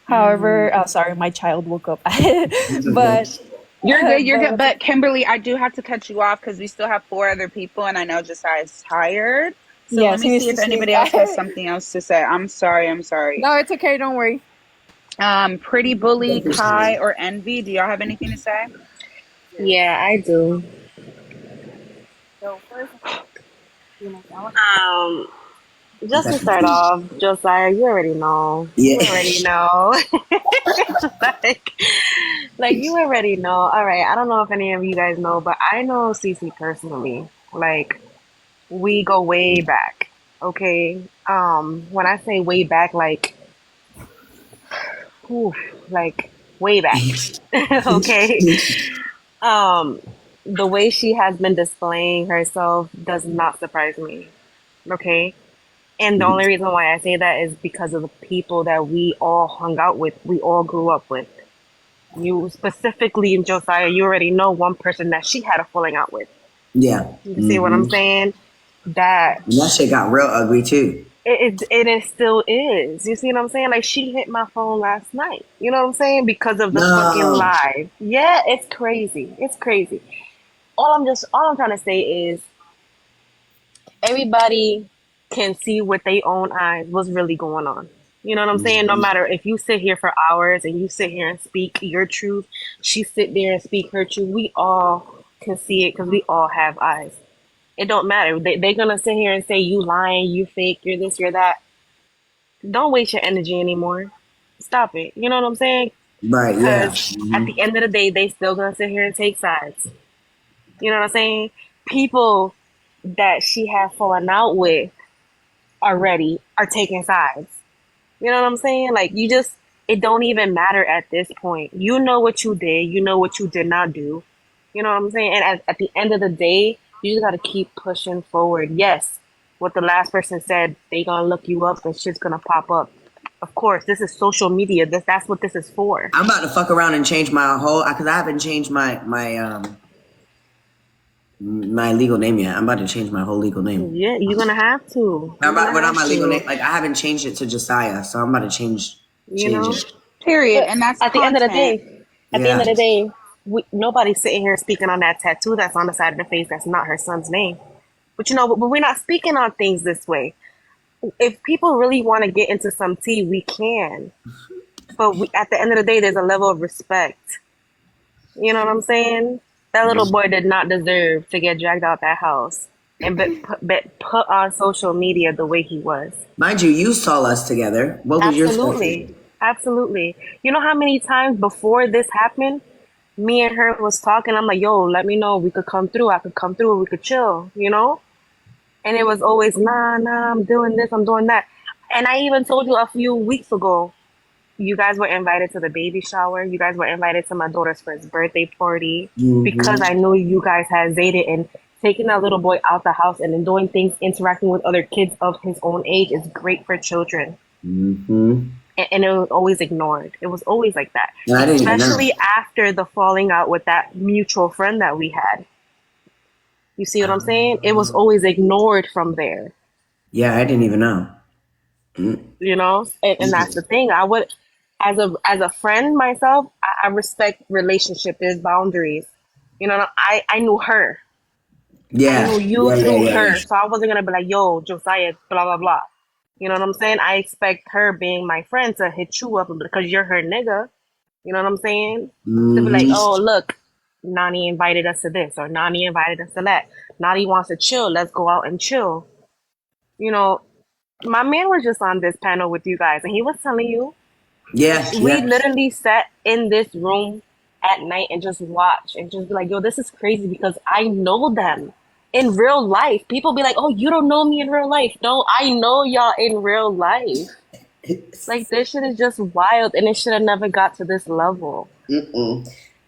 Speaker 13: however, sorry, my child woke up. but
Speaker 3: You're good. You're good.
Speaker 13: but
Speaker 3: But Kimberly, I do have to cut you off because we still have 4 other people, and I know Josiah's tired. So let
Speaker 13: yes,
Speaker 3: me
Speaker 13: he needs
Speaker 3: see
Speaker 13: to
Speaker 3: if
Speaker 13: sleep.
Speaker 3: anybody else has something else to say. I'm sorry. I'm sorry.
Speaker 13: No, it's okay, don't worry.
Speaker 3: Pretty Bully, Kai, or Envy, do y'all have anything to say?
Speaker 7: Yeah, I do.
Speaker 1: So first,
Speaker 7: Um,
Speaker 14: Just to start off, Josiah, you already know.
Speaker 5: Yeah.
Speaker 14: You already know. like, like you already know. All right. I don't know if any of you guys know, but I know Cece personally. Like, we go way back. Okay. When I say way back, whew, like way back. Okay. Um, the way she has been displaying herself does not surprise me. Okay. And the only reason why I say that is because of the people that we all hung out with, we all grew up with. You specifically in Josiah, you already know one person that she had a falling out with.
Speaker 5: Yeah.
Speaker 14: You see what I'm saying? That
Speaker 5: shit got real ugly too.
Speaker 14: It still is. You see what I'm saying? Like, she hit my phone last night. You know what I'm saying? Because of the fucking live. Yeah, it's crazy. It's crazy. All I'm trying to say is everybody can see with their own eyes what's really going on. You know what I'm saying? No matter if you sit here for hours and you sit here and speak your truth, she sit there and speak her truth. We all can see it because we all have eyes. It don't matter. They're gonna sit here and say you lying, you fake, you're this, you're that. Don't waste your energy anymore. Stop it. You know what I'm saying?
Speaker 5: Right. Yeah.
Speaker 14: Because at the end of the day, they still gonna sit here and take sides. You know what I'm saying? People that she had fallen out with already are taking sides. You know what I'm saying? Like, it don't even matter at this point. You know what you did. You know what you did not do. You know what I'm saying? And at the end of the day, you just got to keep pushing forward. Yes, what the last person said, they going to look you up and shit's going to pop up. Of course, this is social media. That's what this is for.
Speaker 5: I'm about to fuck around and change my whole, because I haven't changed my legal name yet. I'm about to change my whole legal name.
Speaker 14: Yeah, you're gonna have to.
Speaker 5: Not my legal name. Like, I haven't changed it to Josiah, so I'm about to change it.
Speaker 3: Period. And that's
Speaker 14: at the end of the
Speaker 3: content.
Speaker 14: day. At the end of the day, nobody's sitting here speaking on that tattoo that's on the side of the face. That's not her son's name. But but we're not speaking on things this way. If people really want to get into some tea, we can. But at the end of the day, there's a level of respect. You know what I'm saying? That little boy did not deserve to get dragged out that house and put on social media the way he was.
Speaker 5: Mind you, you saw us together. What was your expectation?
Speaker 14: Absolutely. You know how many times before this happened, me and her was talking. I'm like, yo, let me know. We could come through. I could come through. We could chill, you know? And it was always, nah, I'm doing this. I'm doing that. And I even told you a few weeks ago, you guys were invited to the baby shower. You guys were invited to my daughter's first birthday party because I knew you guys had dated, and taking that little boy out the house and then doing things, interacting with other kids of his own age is great for children. And it was always ignored. It was always like that. Especially after the falling out with that mutual friend that we had. You see what I'm saying? It was always ignored from there.
Speaker 5: Yeah, I didn't even know.
Speaker 14: You know? And that's the thing. I would, as a friend myself, I respect relationship. There's boundaries. You know, I knew her.
Speaker 5: Yeah.
Speaker 14: I knew you through her. So I wasn't going to be like, yo, Josiah, blah, blah, blah. You know what I'm saying? I expect her being my friend to hit you up because you're her nigga. You know what I'm saying? To be like, oh, look, Nani invited us to this, or Nani invited us to that. Nani wants to chill. Let's go out and chill. You know, my man was just on this panel with you guys, and he was telling you, we literally sat in this room at night and just watch and just be like, yo, this is crazy because I know them in real life. People be like, oh, you don't know me in real life. No, I know y'all in real life. Like, this shit is just wild, and it should have never got to this level.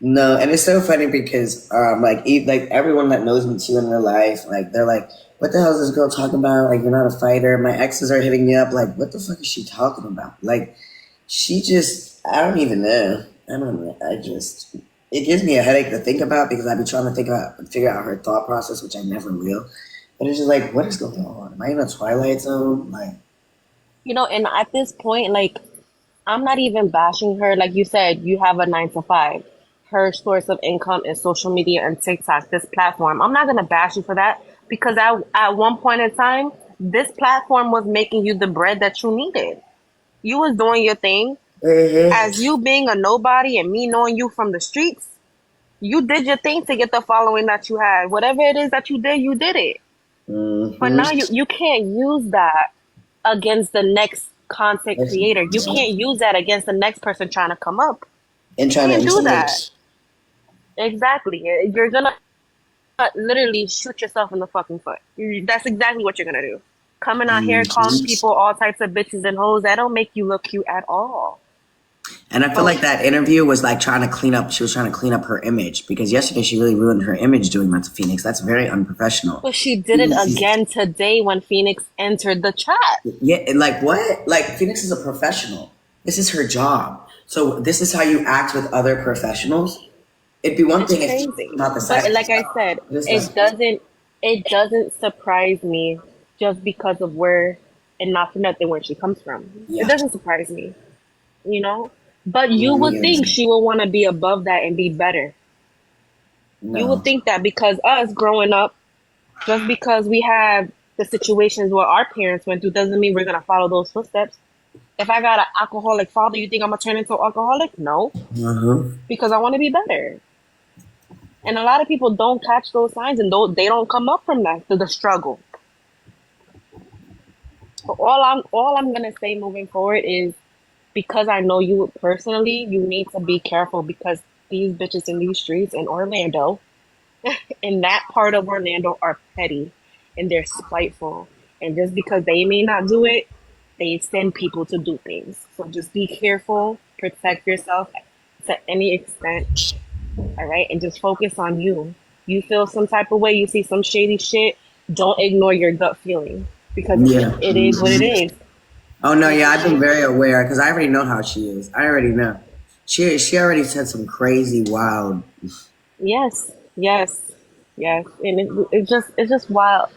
Speaker 5: No, and it's so funny because like everyone that knows me too in real life, like, they're like, what the hell is this girl talking about? Like, you're not a fighter. My exes are hitting me up. Like, what the fuck is she talking about? Like, she just, I don't even know. I don't know. It gives me a headache to think about because I've been trying to figure out her thought process, which I never will. But it's just like, what is going on? Am I in a Twilight Zone? Like,
Speaker 14: you know, and at this point, like, I'm not even bashing her. Like you said, you have a 9 to 5. Her source of income is social media and TikTok, this platform. I'm not going to bash you for that because at one point in time, this platform was making you the bread that you needed. You was doing your thing. As you being a nobody and me knowing you from the streets, you did your thing to get the following that you had. Whatever it is that you did it. But now you can't use that against the next content creator. You can't use that against the next person trying to come up.
Speaker 5: And trying to
Speaker 14: You can't do
Speaker 5: intimidate.
Speaker 14: that. Exactly. You're gonna literally shoot yourself in the fucking foot. That's exactly what you're gonna do. Coming out here calling people all types of bitches and hoes, that don't make you look cute at all.
Speaker 5: And I feel like that interview was like trying to clean up. She was trying to clean up her image because yesterday she really ruined her image doing that to Phoenix. That's very unprofessional.
Speaker 14: But she did it again today when Phoenix entered the chat.
Speaker 5: Yeah, like what? Like Phoenix is a professional. This is her job. So this is how you act with other professionals. It'd be one thing if not the side.
Speaker 14: But like I said, it doesn't surprise me just because of where, and not for nothing, where she comes from. Yeah. It doesn't surprise me, you know. But you would think she would want to be above that and be better. No. You would think that because us growing up, just because we have the situations where our parents went through, doesn't mean we're gonna follow those footsteps. If I got an alcoholic father, you think I'm gonna turn into an alcoholic? No, because I want to be better. And a lot of people don't catch those signs, and they don't come up from that to the struggle. But all I'm gonna say moving forward is, because I know you personally, you need to be careful because these bitches in these streets in Orlando, in that part of Orlando, are petty and they're spiteful. And just because they may not do it, they send people to do things. So just be careful, protect yourself to any extent. All right, and just focus on you. You feel some type of way, you see some shady shit, don't ignore your gut feeling because it is what it is.
Speaker 5: Oh no, yeah, I've been very aware because I already know how she is. I already know. She already said some crazy, wild.
Speaker 14: Yes, and it's just wild.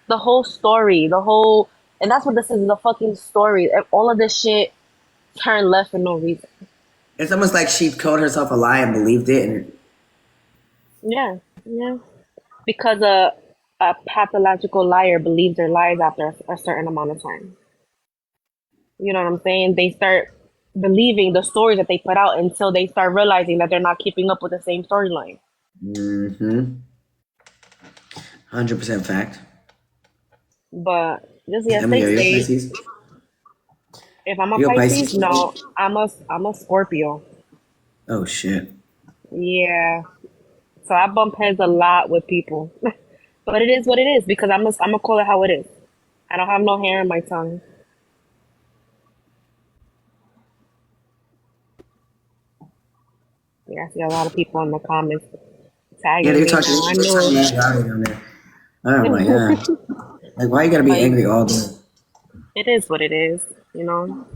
Speaker 14: The whole story, and that's what this is, the fucking story. All of this shit turned left for no reason.
Speaker 5: It's almost like she told herself a lie and believed it. And
Speaker 14: yeah. Because a pathological liar believes their lies after a certain amount of time. You know what I'm saying? They start believing the stories that they put out until they start realizing that they're not keeping up with the same storyline.
Speaker 5: 100% fact.
Speaker 14: But just stay safe. If I'm a Pisces, no, I'm a Scorpio.
Speaker 5: Oh shit.
Speaker 14: Yeah. So I bump heads a lot with people. But it is what it is because I'm gonna call it how it is. I don't have no hair in my tongue. Yeah, I see a lot of people in the comments tagging me.
Speaker 5: They're talking. Oh my god! Like, why you gotta be angry all day?
Speaker 14: It is what it is, you know.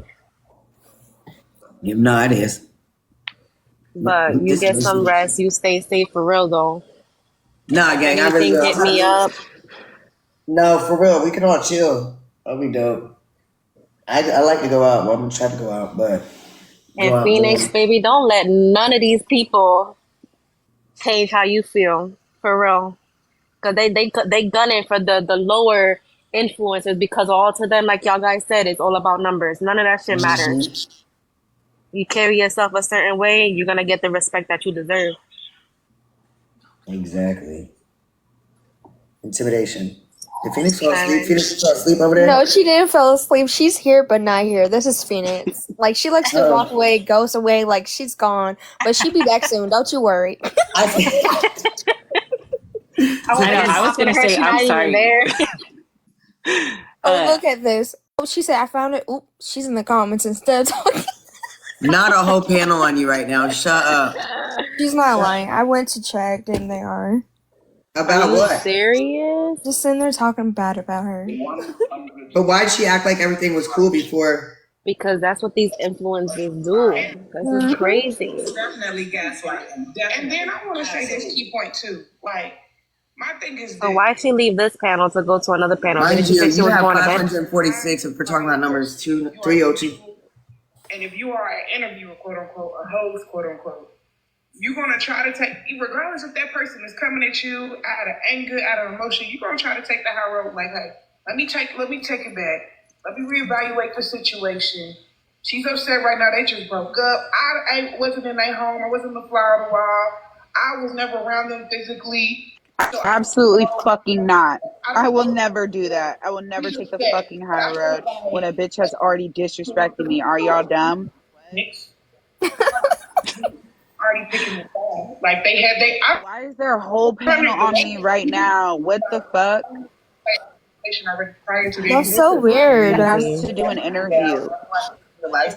Speaker 5: No, it is.
Speaker 14: But you get some rest. You stay safe for real, though.
Speaker 5: Nah, gang, I really
Speaker 14: hit me up.
Speaker 5: No, for real, we can all chill. That'll be dope. I like to go out. Well, I'm gonna try to go out, but.
Speaker 14: And Phoenix, baby, don't let none of these people change how you feel, for real. Because they gunning for the lower influencers because all to them, like y'all guys said, it's all about numbers. None of that shit matters. You carry yourself a certain way, you're going to get the respect that you deserve.
Speaker 5: Exactly. Intimidation. Did Phoenix fall asleep? Phoenix fell asleep over there?
Speaker 6: No, she didn't fall asleep. She's here, but not here. This is Phoenix. Like, she likes to walk away, goes away, like she's gone. But she'll be back soon. Don't you worry.
Speaker 15: I was going to say, I'm sorry.
Speaker 6: Oh, look at this. Oh, she said, I found it. Oop, she's in the comments instead of talking.
Speaker 5: Not a whole panel on you right now. Shut up.
Speaker 6: She's not lying. I went to check, and they are.
Speaker 5: About what?
Speaker 14: Serious?
Speaker 6: Just sitting there talking bad about her.
Speaker 5: But why'd she act like everything was cool before?
Speaker 14: Because that's what these influencers do. This is crazy.
Speaker 16: Definitely gaslighting. And then I want to say this key point too. Like, my thing is.
Speaker 14: So why'd she leave this panel to go to another panel?
Speaker 5: Didn't she say she was going to 546 if we're talking about numbers 302.
Speaker 16: And if you are an interviewer, quote unquote, a host, quote unquote, you're going to try to take, regardless if that person is coming at you out of anger, out of emotion, you're going to try to take the high road. Like, hey, let me take it back. Let me reevaluate the situation. She's upset right now. They just broke up. I wasn't in their home. I wasn't in the fly on the wall. I was never around them physically.
Speaker 3: Absolutely fucking not. I will never do that. I will never take the fucking high road when a bitch has already disrespected me. Are y'all dumb?
Speaker 16: Already picking the phone. Like they had
Speaker 3: Why is there a whole panel on me right now? What the fuck?
Speaker 16: prior to
Speaker 6: That's so weird.
Speaker 3: Asked to do an interview.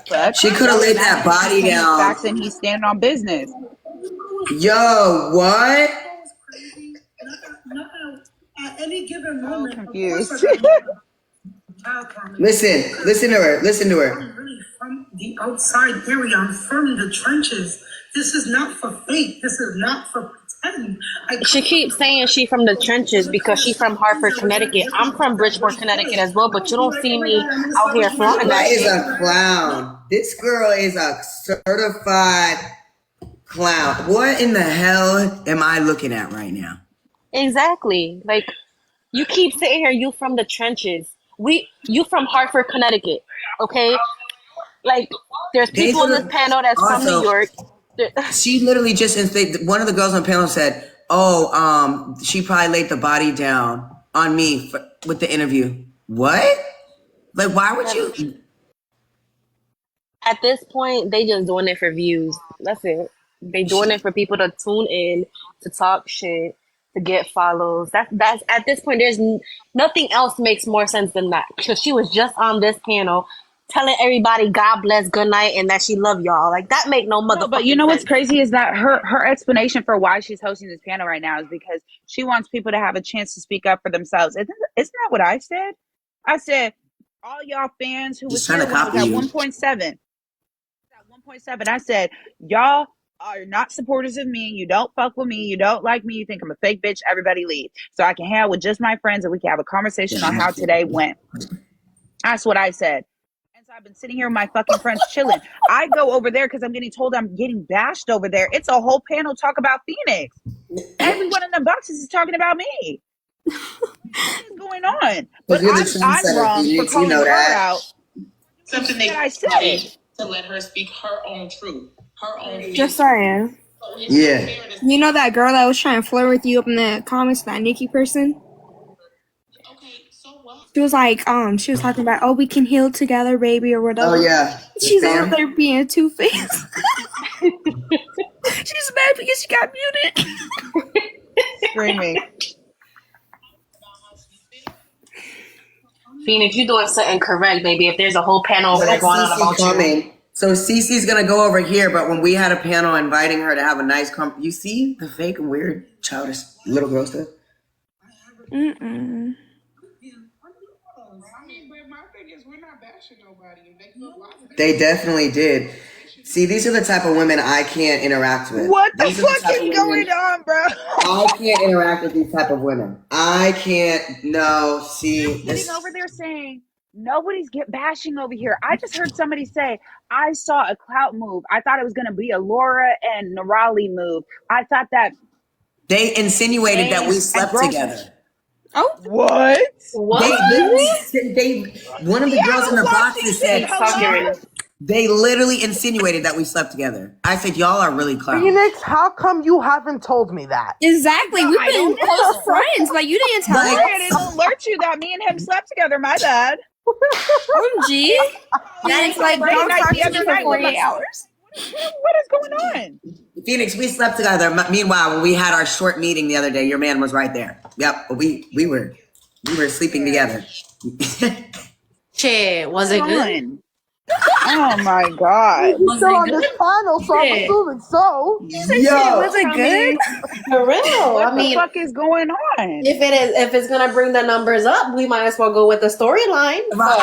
Speaker 3: Fuck.
Speaker 5: She could have laid that body down.
Speaker 3: Facts, and he's standing on business.
Speaker 5: Yo, what?
Speaker 16: At any given moment,
Speaker 3: confused.
Speaker 5: Listen to her. Listen to her.
Speaker 16: I'm really from the outside area. I'm from the trenches. This is not for fake. This is not for pretend.
Speaker 14: She keeps saying she from the trenches because she's from Hartford, Connecticut. I'm from Bridgeport, Connecticut as well, but you don't see me out here flaunting that.
Speaker 5: That is a clown. This girl is a certified clown. What in the hell am I looking at right now?
Speaker 14: Exactly. Like, you keep sitting here, you from the trenches. You from Hartford, Connecticut, okay? Like, there's people in this panel that's from New York.
Speaker 5: She literally just, one of the girls on the panel said, oh, she probably laid the body down on me with the interview. What? Like, why would you?
Speaker 14: At this point, they just doing it for views. That's it. They doing it for people to tune in, to talk shit, to get follows. That's at this point, there's nothing else makes more sense than that. Because she was just on this panel telling everybody God bless, good night, and that she love y'all. Like, that make no motherfucking
Speaker 3: But you know what's
Speaker 14: sense.
Speaker 3: crazy is that her explanation for why she's hosting this panel right now is because she wants people to have a chance to speak up for themselves. Isn't that what I said? I said, all y'all fans who was here when I was at 1.7. At 1.7, I said, y'all are not supporters of me. You don't fuck with me. You don't like me. You think I'm a fake bitch. Everybody leave. So I can hang out with just my friends and we can have a conversation on how today went. That's what I said. And so I've been sitting here with my fucking friends chilling. I go over there because I'm getting told I'm getting bashed over there. It's a whole panel talk about Phoenix. Everyone in the boxes is talking about me. What is going on? But I'm wrong for calling her out.
Speaker 16: Something that
Speaker 3: I said.
Speaker 16: To let her speak her own truth. Her own
Speaker 6: Josiah.
Speaker 5: Yeah.
Speaker 6: You know that girl that was trying to flirt with you up in the comments, that Nikki person? She was like, she was talking about, oh, we can heal together, baby, or whatever.
Speaker 5: Oh, yeah.
Speaker 6: She's over there being two-faced. She's mad because she got muted.
Speaker 3: Screaming.
Speaker 14: Phoenix, you doing something correct, baby. If there's a whole panel over there going on about you.
Speaker 5: So Cece's gonna go over here, but when we had a panel inviting her to have a nice you see the fake weird childish little girl stuff?
Speaker 6: Mm-mm.
Speaker 5: They definitely did. See, these are the type of women I can't interact with.
Speaker 3: What the fuck is going on, bro?
Speaker 5: I can't interact with these type of women. I can't. No, see.
Speaker 3: Sitting over there saying nobody's bashing over here. I just heard somebody say, I saw a clout move. I thought it was going to be a Laura and Nerali move. I thought that
Speaker 5: they insinuated that we slept together.
Speaker 3: Oh, what?
Speaker 5: They one of the girls in the boxes said they literally insinuated that we slept together. I said, y'all are really clowns.
Speaker 2: Phoenix, how come you haven't told me that?
Speaker 6: Exactly. We've been close friends, but you didn't tell us.
Speaker 3: I didn't alert you that me and him slept together. My bad.
Speaker 6: OMG. That's like don't talk to me for 48 hours.
Speaker 3: What is going on?
Speaker 5: Phoenix, we slept together. Meanwhile, when we had our short meeting the other day, your man was right there. Yep, we were sleeping together.
Speaker 7: Shit, was it good?
Speaker 3: Oh my god!
Speaker 2: You're still on this panel, so I'm assuming so.
Speaker 6: Was it good?
Speaker 7: For real?
Speaker 3: What the fuck is going on?
Speaker 7: If it's gonna bring the numbers up, we might as well go with the storyline.
Speaker 3: No,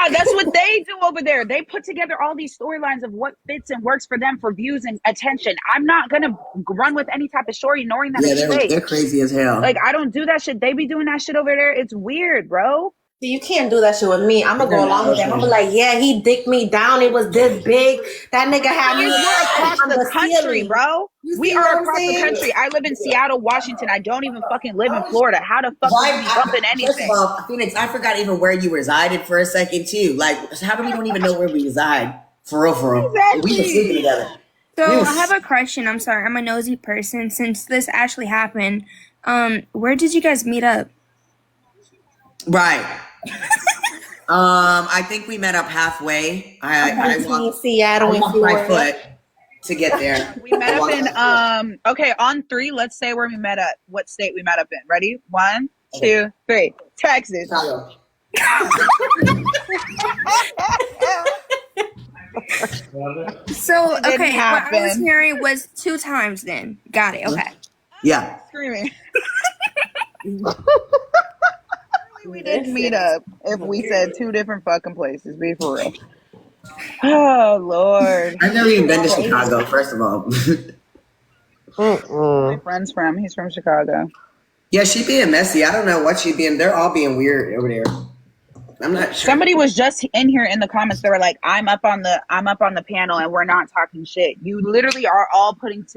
Speaker 3: that's what they do over there. They put together all these storylines of what fits and works for them for views and attention. I'm not gonna run with any type of story knowing that it's fake.
Speaker 5: They're crazy as hell.
Speaker 3: Like, I don't do that shit. They be doing that shit over there. It's weird, bro.
Speaker 7: See, you can't do that shit with me. I'm gonna go along with them. I'm gonna be like, yeah, he dicked me down. It was this big. That nigga had me.
Speaker 3: We're across the country, bro. We are across the
Speaker 7: saying?
Speaker 3: country. I live in Seattle, Washington. I don't even fucking live in Florida. How the fuck would we bump in anything?
Speaker 5: First of all, Phoenix, I forgot even where you resided for a second too. Like, how come we don't even know where we reside? For real.
Speaker 3: Exactly.
Speaker 5: We were sleeping together.
Speaker 6: So I have a question. I'm sorry, I'm a nosy person. Since this actually happened, where did you guys meet up?
Speaker 17: Right. I think we met up halfway. I walked Seattle and my foot to get there.
Speaker 3: We met up in okay, on 3, let's say where we met up. What state we met up in. Ready? 1, 2, 3. Texas.
Speaker 6: So okay, what I was hearing was 2 times then. Got it, okay.
Speaker 17: Yeah.
Speaker 3: Screaming. We didn't meet up if we said 2 different fucking places. Be for real. Oh Lord.
Speaker 17: I've never even been to Chicago, first of all.
Speaker 3: My friend's from. He's from Chicago.
Speaker 17: Yeah, she being messy. I don't know what she being. They're all being weird over there. I'm not sure.
Speaker 3: Somebody was just in here in the comments. They were like, "I'm up on the panel, and we're not talking shit." You literally are all putting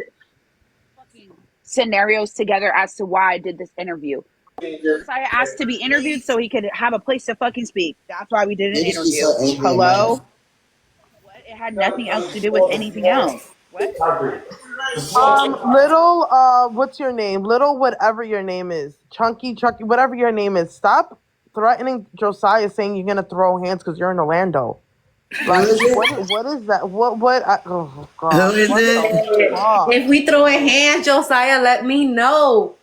Speaker 3: fucking scenarios together as to why I did this interview. I asked to be interviewed so he could have a place to fucking speak. That's why we did an interview. Hello? What? It had nothing else to do with anything else. What?
Speaker 4: Little, what's your name? Little, whatever your name is. Chunky, whatever your name is. Stop threatening Josiah saying you're going to throw hands because you're in Orlando. Like, what is that? Oh, God.
Speaker 17: Who is it?
Speaker 18: If we throw a hand, Josiah, let me know.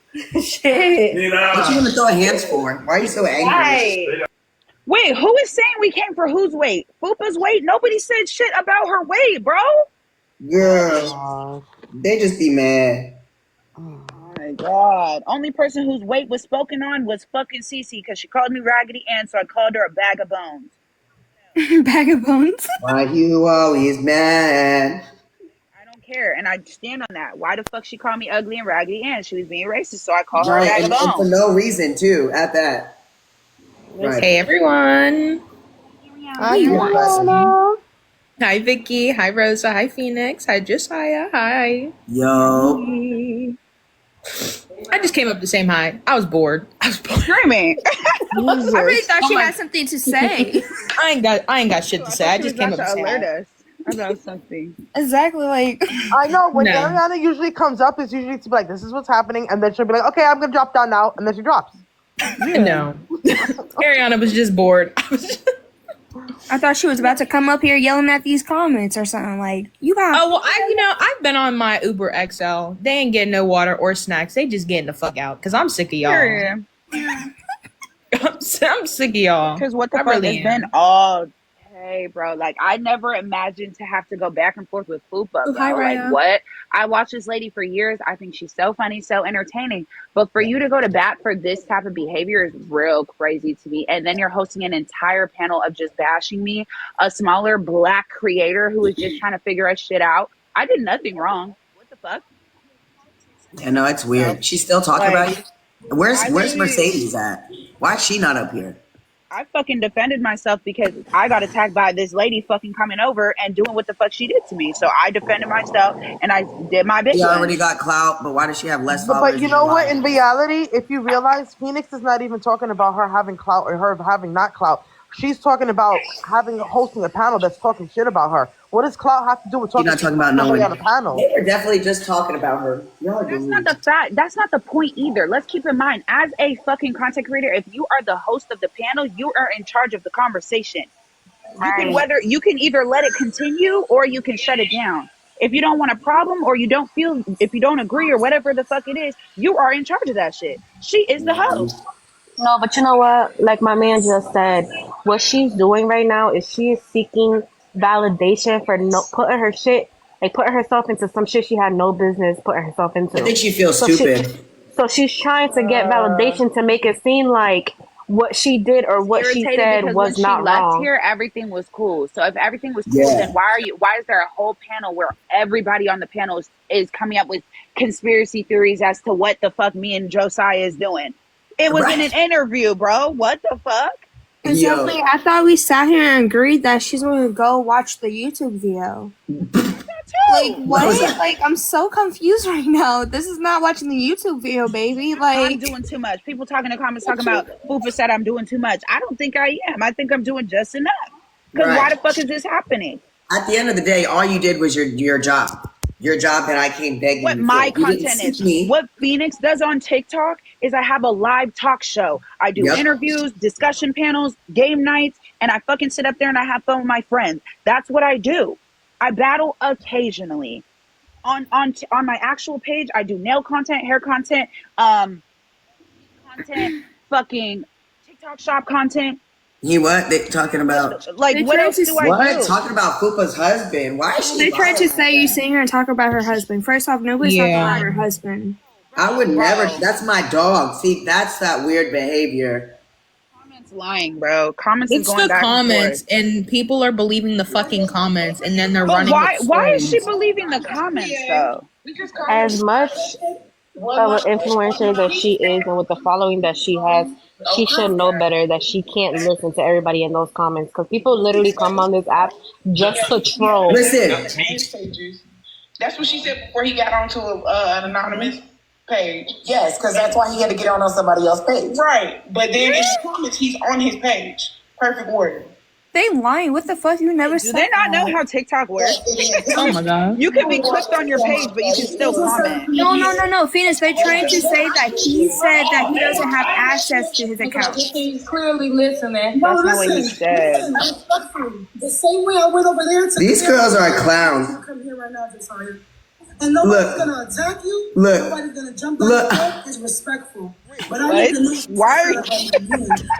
Speaker 18: Shit.
Speaker 17: What you gonna throw hands for? Why are you so angry?
Speaker 3: Right. Wait, who is saying we came for whose weight? Fupa's weight? Nobody said shit about her weight, bro.
Speaker 17: Girl, they just be mad.
Speaker 3: Oh my God. Only person whose weight was spoken on was fucking Cece because she called me Raggedy Ann, so I called her a bag of bones.
Speaker 6: Bag of bones?
Speaker 17: Why you always mad?
Speaker 3: Care, and I stand on that. Why the fuck she called me ugly and Raggedy Ann? She was being racist, so I called her a bag of bones.
Speaker 17: For no reason too. At that.
Speaker 18: Right. Hey everyone. Hi Vicky. Hi Rosa. Hi Phoenix. Hi Josiah. Hi.
Speaker 17: Yo.
Speaker 18: I just came up to say hi. I was bored.
Speaker 3: Screaming.
Speaker 6: I really thought she had something to say.
Speaker 18: I ain't got shit to say. I just came up to say hi.
Speaker 3: About something.
Speaker 6: Exactly, like
Speaker 4: I know when Ariana usually comes up, it's usually to be like, "This is what's happening," and then she'll be like, "Okay, I'm gonna drop down now," and then she drops.
Speaker 18: No, Ariana was just bored.
Speaker 6: I thought she was about to come up here yelling at these comments or something like, "You got."
Speaker 18: Oh well, I've been on my Uber XL. They ain't getting no water or snacks. They just getting the fuck out because I'm sick of y'all.
Speaker 3: Sure.
Speaker 18: I'm sick of y'all.
Speaker 3: Because what the fuck has been all. Hey, bro, like, I never imagined to have to go back and forth with Fupa, bro. Like, what? I watched this lady for years. I think she's so funny, so entertaining. But for you to go to bat for this type of behavior is real crazy to me. And then you're hosting an entire panel of just bashing me, a smaller black creator who is just trying to figure us shit out. I did nothing wrong. What the fuck?
Speaker 17: Yeah, no, it's weird. She's still talking about you? Where's Mercedes at? Why is she not up here?
Speaker 3: I fucking defended myself because I got attacked by this lady fucking coming over and doing what the fuck she did to me. So I defended myself and I did my bit.
Speaker 17: She already got clout, but why does she have less followers?
Speaker 4: But you know what? In reality, if you realize, Phoenix is not even talking about her having clout or her having not clout. She's talking about hosting a panel that's talking shit about her. What does clout have to do with talking
Speaker 17: about
Speaker 4: somebody on a panel?
Speaker 17: They're definitely just talking about her.
Speaker 3: That's not the fact. That's not the point either. Let's keep in mind, as a fucking content creator, if you are the host of the panel, you are in charge of the conversation. You can either let it continue or you can shut it down. If you don't want a problem or if you don't agree or whatever the fuck it is, you are in charge of that shit. She is the host.
Speaker 14: No, but you know what? Like my man just said, what she's doing right now is she is seeking validation for putting herself into some shit she had no business putting herself into.
Speaker 17: I think she feels stupid.
Speaker 14: So she's trying to get validation to make it seem like what she did or what she said was not wrong.
Speaker 3: When she left here, everything was cool. So if everything was cool, then why is there a whole panel where everybody on the panel is coming up with conspiracy theories as to what the fuck me and Josiah is doing? It was in an interview, bro. What the fuck?
Speaker 6: Exactly. I thought we sat here and agreed that she's going to go watch the YouTube video. Like, what? Like, I'm so confused right now. This is not watching the YouTube video, baby. Like,
Speaker 3: I'm doing too much. People talking in the comments talking about Fupa said I'm doing too much. I don't think I am. I think I'm doing just enough. Because why the fuck is this happening?
Speaker 17: At the end of the day, all you did was your job. your job that I came begging
Speaker 3: what
Speaker 17: you
Speaker 3: my
Speaker 17: for. You didn't
Speaker 3: content
Speaker 17: seek
Speaker 3: is.
Speaker 17: me.
Speaker 3: What Phoenix does on TikTok is I have a live talk show. I do interviews, discussion panels, game nights, and I fucking sit up there and I have fun with my friends. That's what I do. I battle occasionally. On my actual page, I do nail content, hair content, fucking TikTok shop content.
Speaker 17: What? They talking about?
Speaker 3: Like, what else do I do?
Speaker 17: Talking about Fupa's husband. Why is she
Speaker 6: They tried to
Speaker 17: lying?
Speaker 6: say you sing her and talk about her husband. First off, nobody's talking about her husband.
Speaker 17: I would never. That's my dog. See, that's that weird behavior.
Speaker 3: Comments lying, bro. Comments
Speaker 18: It's
Speaker 3: is going
Speaker 18: the
Speaker 3: back
Speaker 18: comments,
Speaker 3: and
Speaker 18: people are believing the fucking comments, and then they're
Speaker 3: forth.
Speaker 18: running.
Speaker 3: But why is she believing the comments though?
Speaker 14: As much of an influencer that she is and with the following that she has, she should know better that she can't listen to everybody in those comments because people literally come on this app just to troll.
Speaker 17: Listen.
Speaker 16: That's what she said before he got onto an anonymous page.
Speaker 19: Yes, because that's why he had to get on somebody else's page.
Speaker 16: Right. But then in the comments, he's on his page. Perfect word.
Speaker 6: They lying. What the fuck? You never said.
Speaker 3: Do they not know how TikTok works?
Speaker 18: Oh my god.
Speaker 3: You can be clicked on your page, but you can still comment.
Speaker 6: No, Phoenix. They trying to say that he said that he doesn't have access to his account.
Speaker 12: He's clearly listening.
Speaker 3: That's not what he said.
Speaker 19: The same way I went over there to
Speaker 17: These girls are clowns.
Speaker 19: come here right now, Josiah. And nobody's gonna attack you.
Speaker 17: Look.
Speaker 19: Nobody's gonna jump on your head. It's respectful. But I need to know
Speaker 3: why are you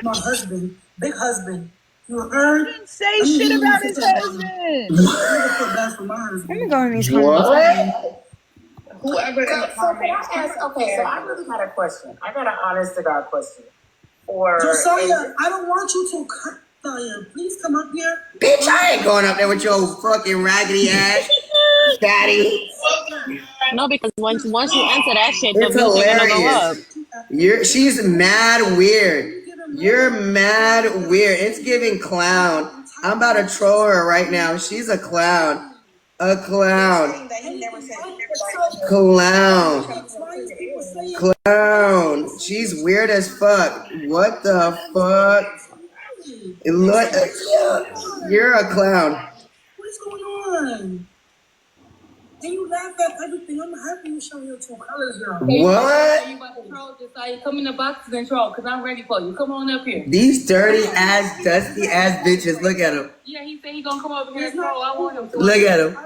Speaker 19: my husband, big husband. You heard?
Speaker 3: Didn't say shit about his husband.
Speaker 6: Let me go in these
Speaker 17: What?
Speaker 16: Whoever in the comments.
Speaker 19: Okay, so I really got a question. I got an honest to God question. Josiah, I don't want you to cut. Please come up here.
Speaker 17: Bitch, I ain't going up there with your fucking raggedy ass, daddy.
Speaker 14: No, because once you answer that shit, the
Speaker 17: It's
Speaker 14: views are gonna go up.
Speaker 17: hilarious. She's mad weird. You're mad weird. It's giving clown. I'm about to troll her right now. She's a clown. A clown. Clown. Clown. She's weird as fuck. What the fuck? Look, you're a clown.
Speaker 19: What's going on? And you laugh at everything. I'm happy you show your true colors now.
Speaker 17: What?
Speaker 12: You about to troll, Josiah? Come in the boxes and troll, because I'm ready for you. Come on up here.
Speaker 17: These dirty ass, dusty ass bitches. Look at them.
Speaker 12: Yeah, he said he gonna come over here and troll. I want him to.
Speaker 17: Look at them.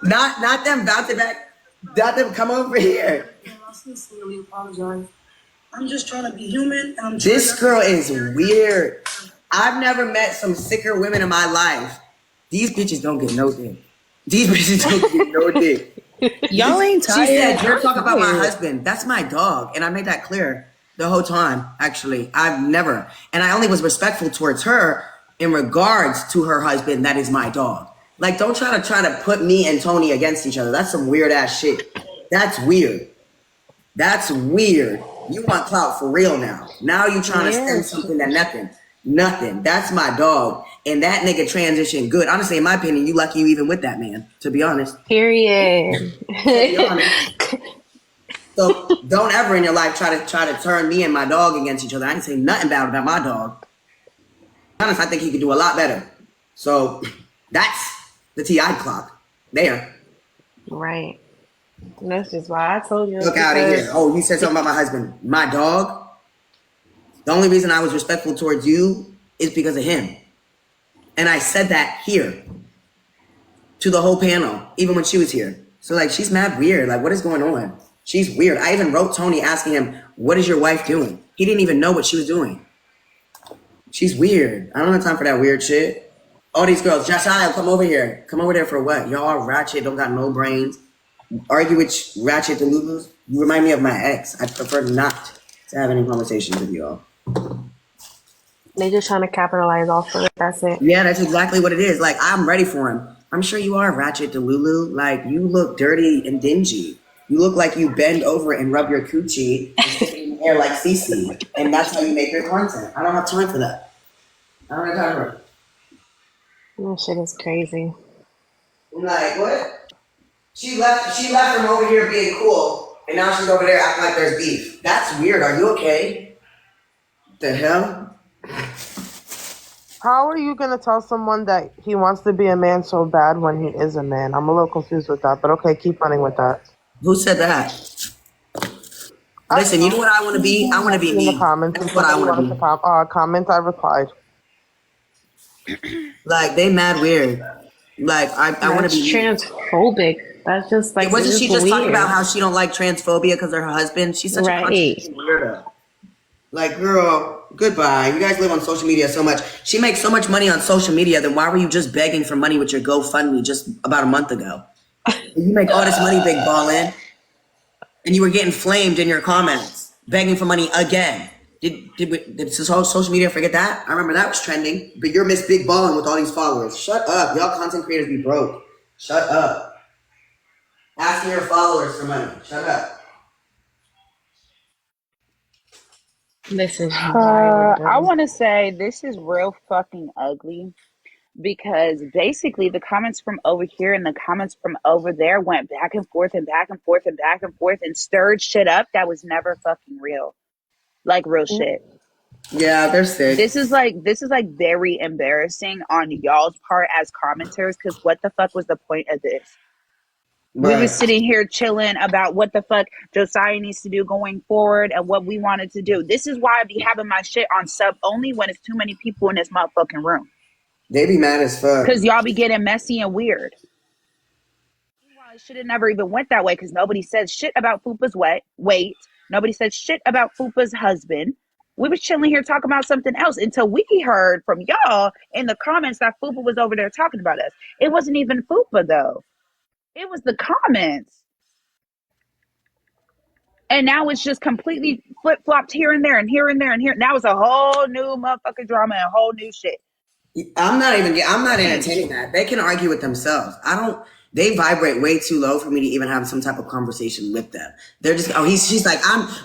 Speaker 17: Not them bouncing back. Not them come over here.
Speaker 19: I sincerely apologize. I'm just trying to be human. And I'm
Speaker 17: This girl is weird. I've never met some sicker women in my life. These bitches don't get no dick. These bitches don't get no dick.
Speaker 18: Y'all ain't
Speaker 17: She
Speaker 18: tired.
Speaker 17: said, you're talking about my husband. That's my dog. And I made that clear the whole time, actually. I've never. And I only was respectful towards her in regards to her husband. That is my dog. Like, don't try to put me and Tony against each other. That's some weird ass shit. That's weird. That's weird. You want clout for real now. Now you trying to send something that nothing. Nothing. That's my dog. And that nigga transitioned good. Honestly, in my opinion, you lucky you even with that man, to be honest.
Speaker 14: Period.
Speaker 17: To be honest. So don't ever in your life try to turn me and my dog against each other. I ain't say nothing bad about my dog. To be honest, I think he could do a lot better. So that's the TI clock. There.
Speaker 14: Right. That's just why I told you.
Speaker 17: Look out of here. Oh, you said something about my husband. My dog? The only reason I was respectful towards you is because of him. And I said that here to the whole panel, even when she was here. So like, she's mad weird. Like, what is going on? She's weird. I even wrote Tony asking him, what is your wife doing? He didn't even know what she was doing. She's weird. I don't have time for that weird shit. All these girls, Josiah, come over here. Come over there for what? Y'all ratchet, don't got no brains. Argue with ratchet Delulus. You remind me of my ex. I prefer not to have any conversations with y'all.
Speaker 14: They just trying to capitalize off of it. That's it.
Speaker 17: Yeah, that's exactly what it is. Like, I'm ready for him. I'm sure you are, Ratchet Delulu. Like, you look dirty and dingy. You look like you bend over and rub your coochie and stick it in your hair like Cece. And that's how you make your content. I don't have time for that. I don't have time for it.
Speaker 14: That shit is crazy.
Speaker 17: Like, what? She left him over here being cool, and now she's over there acting like there's beef. That's weird. Are you okay? The hell?
Speaker 4: How are you gonna tell someone that he wants to be a man so bad when he is a man? I'm a little confused with that, but okay, keep running with that.
Speaker 17: Who said that? Listen, you know what I want to be? I want to be
Speaker 4: in the
Speaker 17: me.
Speaker 4: comments, and
Speaker 17: That's what I
Speaker 4: somebody
Speaker 17: want to
Speaker 4: wanted
Speaker 17: be.
Speaker 4: to comment. I replied.
Speaker 17: Like, they mad weird. Like, I want to
Speaker 15: That's
Speaker 17: be me.
Speaker 15: transphobic. That's just like,
Speaker 17: Wasn't
Speaker 15: it's
Speaker 17: she
Speaker 15: just
Speaker 17: just talking about
Speaker 15: weird.
Speaker 17: how she don't like transphobia because of her husband? She's such a
Speaker 15: Right.
Speaker 17: contradicting weirdo. Like, girl, goodbye. You guys live on social media so much. She makes so much money on social media, then why were you just begging for money with your GoFundMe just about a month ago? You make all this money, big ballin', and you were getting flamed in your comments, begging for money again. Did social media forget that? I remember that was trending. But you're Miss Big Ballin' with all these followers. Shut up. Y'all content creators be broke. Shut up. Asking your followers for money. Shut up.
Speaker 15: This is
Speaker 3: I
Speaker 15: wild.
Speaker 3: want to say this is real fucking ugly because basically the comments from over here and the comments from over there went back and forth and back and forth and back and forth and stirred shit up that was never fucking real. Like real shit.
Speaker 17: Yeah, they're sick.
Speaker 3: This is like very embarrassing on y'all's part as commenters because what the fuck was the point of this?
Speaker 17: Right.
Speaker 3: We were sitting here chilling about what the fuck Josiah needs to do going forward and what we wanted to do. This is why I be having my shit on sub only when it's too many people in this motherfucking room.
Speaker 17: They be mad as fuck.
Speaker 3: Because y'all be getting messy and weird. Meanwhile, it should have never even went that way because nobody said shit about Fupa's weight. Nobody said shit about Fupa's husband. We was chilling here talking about something else until we heard from y'all in the comments that Fupa was over there talking about us. It wasn't even Fupa though. It was the comments. And now it's just completely flip-flopped here and there and here and there and here. Now it's a whole new motherfucking drama and whole new shit.
Speaker 17: I'm not entertaining that. They can argue with themselves. They vibrate way too low for me to even have some type of conversation with them. They're just, she's like,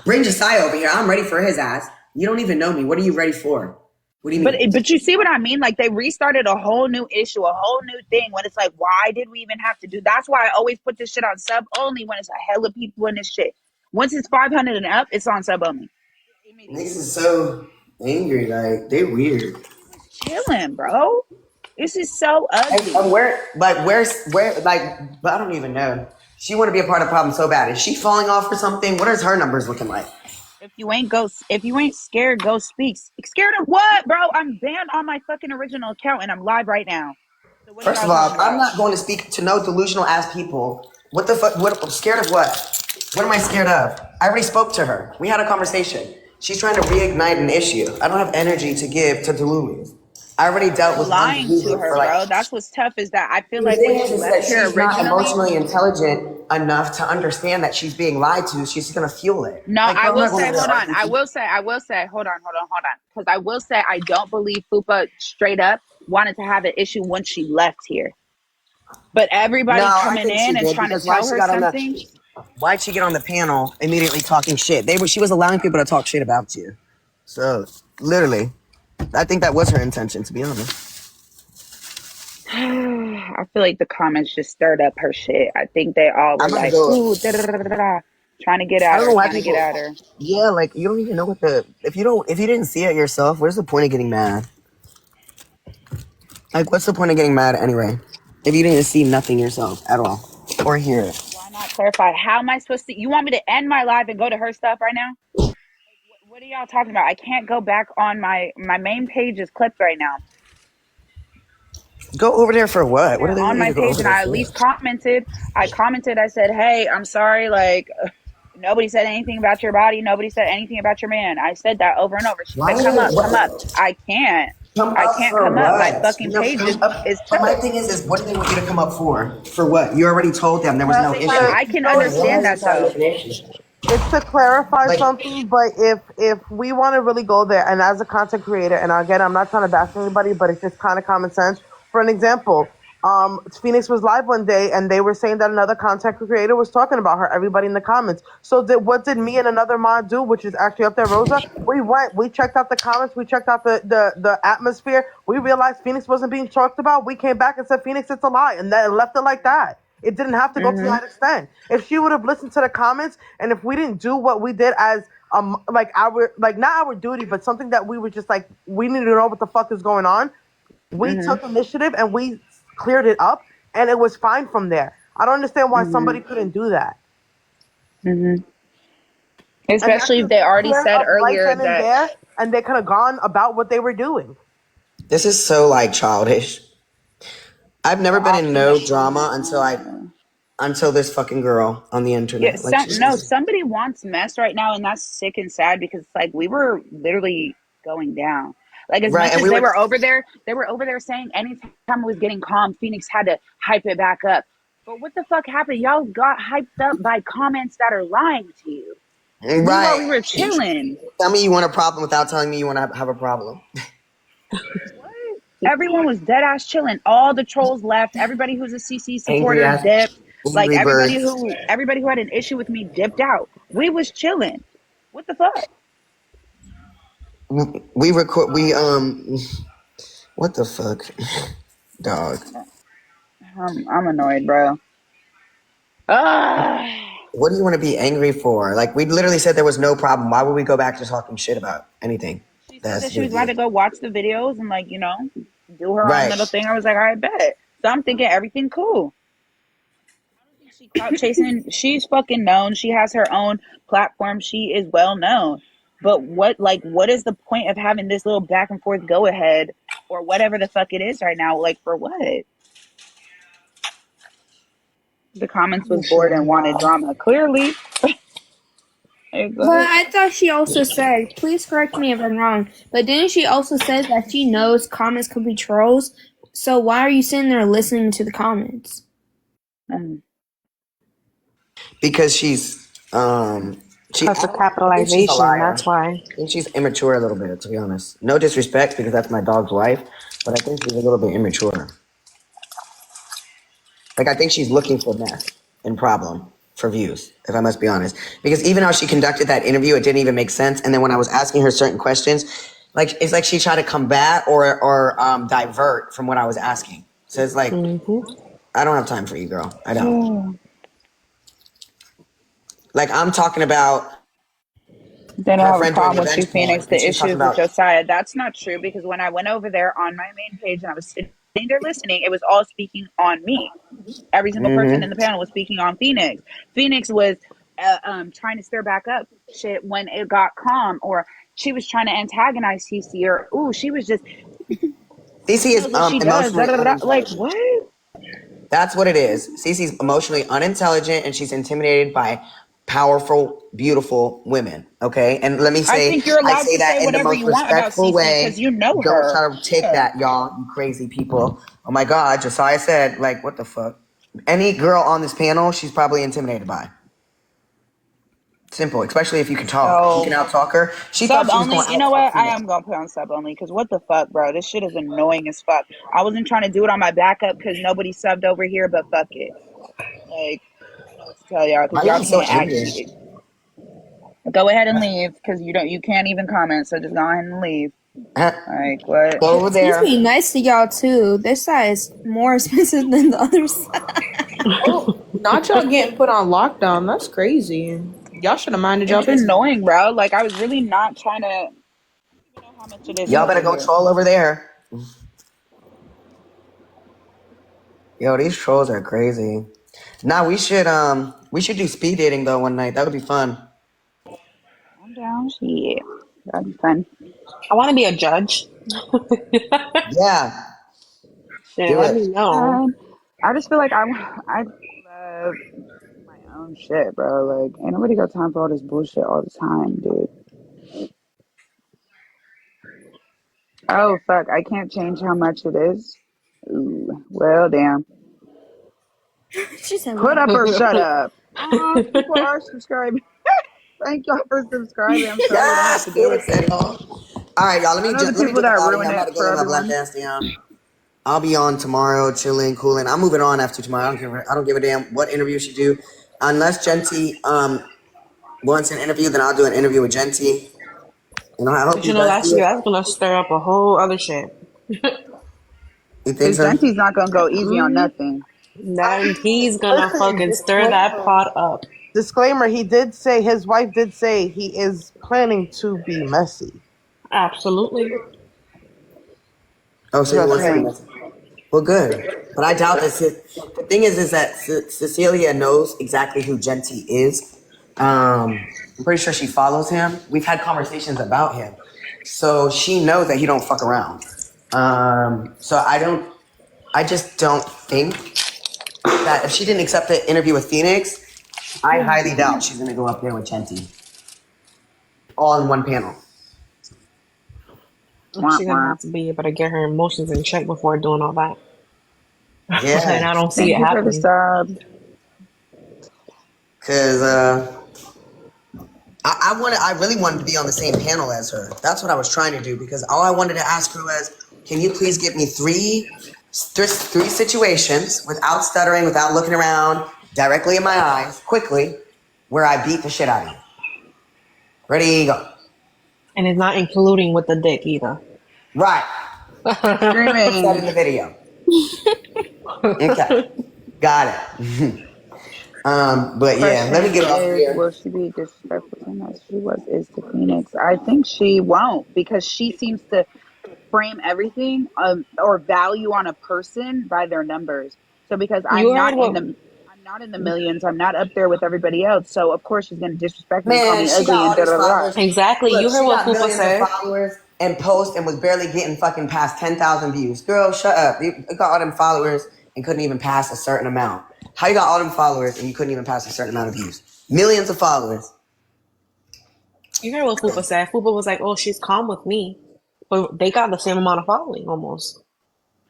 Speaker 17: bring Josiah over here. I'm ready for his ass. You don't even know me. What are you ready for? What do you mean?
Speaker 3: But you see what I mean? Like they restarted a whole new issue, a whole new thing when it's like, why did we even have to do? That's why I always put this shit on sub only when it's a hell of people in this shit. Once it's 500 and up, it's on sub only.
Speaker 17: Niggas is so angry. Like, they weird.
Speaker 3: Chilling, bro. This is so ugly.
Speaker 17: But I don't even know. She want to be a part of the problem so bad. Is she falling off or something? What is her numbers looking like?
Speaker 3: If you ain't scared, go speak. Scared of what, bro? I'm banned on my fucking original account and I'm live right now. So
Speaker 17: First of all, I'm not going to speak to no delusional ass people. What the fuck? What? Scared of what? What am I scared of? I already spoke to her. We had a conversation. She's trying to reignite an issue. I don't have energy to give to Delulu. I already dealt with
Speaker 3: lying to her, bro. That's what's tough is that I feel like when she left here
Speaker 17: she's not emotionally intelligent enough to understand that she's being lied to. She's gonna fuel it.
Speaker 3: No, I will say, hold on. I will say, hold on. Because I will say, I don't believe Fupa straight up wanted to have an issue once she left here. But everybody coming in and trying to tell her something.
Speaker 17: Why'd she get on the panel immediately talking shit? She was allowing people to talk shit about you. So literally, I think that was her intention, to be honest.
Speaker 3: I feel like the comments just stirred up her shit. I think they all were like, ooh, trying to get at her, trying to get at her.
Speaker 17: Yeah, like you don't even know if you didn't see it yourself, where's the point of getting mad? Like, what's the point of getting mad anyway? If you didn't see nothing yourself at all or hear it.
Speaker 3: Why not clarify? How am I supposed to? You want me to end my live and go to her stuff right now? Like, what are y'all talking about? I can't go back on my main page is clipped right now.
Speaker 17: Go over there for what? What are they
Speaker 3: on my page? And I at least commented. I said, hey, I'm sorry. Like, nobody said anything about your body. Nobody said anything about your man. I said that over and over. She said, come up. I can't. I can't come up. My fucking page is tough.
Speaker 17: My thing is what do they want you to come up for? For what? You already told them there was no issue.
Speaker 3: I can understand that though.
Speaker 4: It's to clarify something, but if we want to really go there, and as a content creator, and again, I'm not trying to bash anybody, but it's just kind of common sense. For an example, Phoenix was live one day, and they were saying that another content creator was talking about her. Everybody in the comments. So what did me and another mod do, which is actually up there, Rosa? We checked out the comments, we checked out the atmosphere. We realized Phoenix wasn't being talked about. We came back and said, Phoenix, it's a lie, and then left it like that. It didn't have to go to that extent. If she would have listened to the comments, and if we didn't do what we did as not our duty, but something that we were just like, we need to know what the fuck is going on. We took initiative and we cleared it up, and it was fine from there. I don't understand why somebody couldn't do that.
Speaker 3: Especially if they already said
Speaker 4: Right
Speaker 3: earlier
Speaker 4: then and
Speaker 3: that
Speaker 4: there, and they could have gone about what they were doing.
Speaker 17: This is so like childish. I've never been in no drama until this fucking girl on the internet.
Speaker 3: somebody wants mess right now, and that's sick and sad because it's like we were literally going down. Like as much as they were over there saying anytime it was getting calm, Phoenix had to hype it back up. But what the fuck happened? Y'all got hyped up by comments that are lying to you.
Speaker 17: Right.
Speaker 3: We were chilling.
Speaker 17: Tell me you want a problem without telling me you want to have a problem.
Speaker 3: Everyone was dead ass chilling. All the trolls left. Everybody who's a CC supporter dipped. Like everybody who had an issue with me dipped out. We was chilling. What the fuck?
Speaker 17: What the fuck? Dog.
Speaker 3: I'm annoyed, bro.
Speaker 17: What do you want to be angry for? Like, we literally said there was no problem. Why would we go back to talking shit about anything?
Speaker 3: She said that she was about to go watch the videos and, like, you know, do her own little thing. I was like, I bet. So I'm thinking everything cool. I don't think she clout chasing. She's fucking known. She has her own platform. She is well known. But what is the point of having this little back and forth go ahead or whatever the fuck it is right now? Like, for what? The comments was bored and wanted drama. Clearly.
Speaker 6: But I thought she also said, please correct me if I'm wrong, but didn't she also say that she knows comments could be trolls? So why are you sitting there listening to the comments?
Speaker 17: Because she's
Speaker 14: because of capitalization, that's why.
Speaker 17: I think she's immature a little bit, to be honest. No disrespect, because that's my dog's wife, but I think she's a little bit immature. Like, I think she's looking for mess and problem for views, if I must be honest. Because even how she conducted that interview, it didn't even make sense. And then when I was asking her certain questions, like, it's like she tried to combat or divert from what I was asking. So it's like, I don't have time for you, girl. I don't. Like, I'm talking about.
Speaker 3: They don't have a problem with you, Phoenix. The issue is with Josiah. That's not true, because when I went over there on my main page and I was sitting there listening, it was all speaking on me. Every single person in the panel was speaking on Phoenix. Phoenix was trying to stir back up shit when it got calm, or she was trying to antagonize CC, or she was just.
Speaker 17: CC is emotionally unintelligent.
Speaker 3: Like, what?
Speaker 17: That's what it is. CC's emotionally unintelligent, and she's intimidated by powerful, beautiful women. Okay, and let me say,
Speaker 3: I think you're allowed
Speaker 17: I say
Speaker 3: to
Speaker 17: that
Speaker 3: say
Speaker 17: in the most respectful way.
Speaker 3: Because you know her.
Speaker 17: Don't try to take that, y'all, you crazy people. Oh my God, Josiah said, like, what the fuck? Any girl on this panel, she's probably intimidated by. Simple, especially if you can talk. You can out-talk her. She thought she was going to
Speaker 3: you know what? I am going to put on sub only, because what the fuck, bro? This shit is annoying as fuck. I wasn't trying to do it on my backup because nobody subbed over here, but fuck it. Like, I don't know what to tell y'all, because y'all can't actually. Go ahead and leave, because you can't even comment, so just go ahead and leave. Like, what?
Speaker 17: Go over there.
Speaker 6: Excuse me, nice to y'all too. This side is more expensive than the other side.
Speaker 18: Not y'all getting put on lockdown. That's crazy. Y'all should have minded y'all business.
Speaker 3: It's annoying, bro. Like, I was really not trying to. I don't even know how much it is.
Speaker 17: Y'all better go troll over there. Yo, these trolls are crazy. Nah, we should do speed dating though one night. That would be fun.
Speaker 3: I'm down. Shit, that'd be fun.
Speaker 14: I want to be a judge.
Speaker 17: Yeah.
Speaker 14: Yeah, let me know.
Speaker 3: I just feel like I love my own shit, bro. Like, ain't nobody got time for all this bullshit all the time, dude. Oh fuck! I can't change how much it is. Ooh, well, damn.
Speaker 6: She said,
Speaker 3: "Put up or shut up." People are subscribing. Thank y'all for subscribing. I'm sorry I have to deal with this.
Speaker 17: All right, y'all. Let me jump out of here. I'm about to go lay my black ass down. I'll be on tomorrow, chilling, cooling. I'm moving on after tomorrow. I don't give a damn what interview she do, unless Genty wants an interview. Then I'll do an interview with Genty. And I hope
Speaker 14: you know that's gonna stir up a whole other shit.
Speaker 17: You think so?
Speaker 3: Genty's not gonna go easy on nothing.
Speaker 14: Then he's gonna fucking stir that pot up.
Speaker 4: Disclaimer: his wife did say he is planning to be messy.
Speaker 14: Absolutely.
Speaker 17: Oh, so you want to send a message? Well, good. But I doubt that. The thing is that Cecilia knows exactly who Genty is. I'm pretty sure she follows him. We've had conversations about him. So she knows that he don't fuck around. So I just don't think that if she didn't accept the interview with Phoenix, I highly doubt she's going to go up there with Genty. All in one panel.
Speaker 14: She's gonna have to be able to get her emotions in check before doing all that.
Speaker 17: Yeah.
Speaker 14: And I don't see it happening.
Speaker 17: Because I really wanted to be on the same panel as her. That's what I was trying to do, because all I wanted to ask her was, can you please give me three situations without stuttering, without looking around, directly in my eyes, quickly, where I beat the shit out of you. Ready, go.
Speaker 14: And it's not including with the dick either.
Speaker 17: Right. Screaming. In the video. Okay. Got it. But yeah, let me get off here.
Speaker 3: Will she be disrespectful to him as she is to Phoenix? I think she won't, because she seems to frame everything or value on a person by their numbers. So because I'm not in the millions, I'm not up there with everybody else. So of course she's gonna disrespect me, call me ugly, and da da da.
Speaker 14: Exactly.
Speaker 17: Look,
Speaker 14: You heard what Fupa said.
Speaker 17: Followers and post and was barely getting fucking past 10,000 views. Girl, shut up. You got all them followers and couldn't even pass a certain amount. How you got all them followers and you couldn't even pass a certain amount of views? Millions of followers.
Speaker 14: You heard what Fupa said. Fupa was like, "Oh, she's calm with me," but they got the same amount of following almost.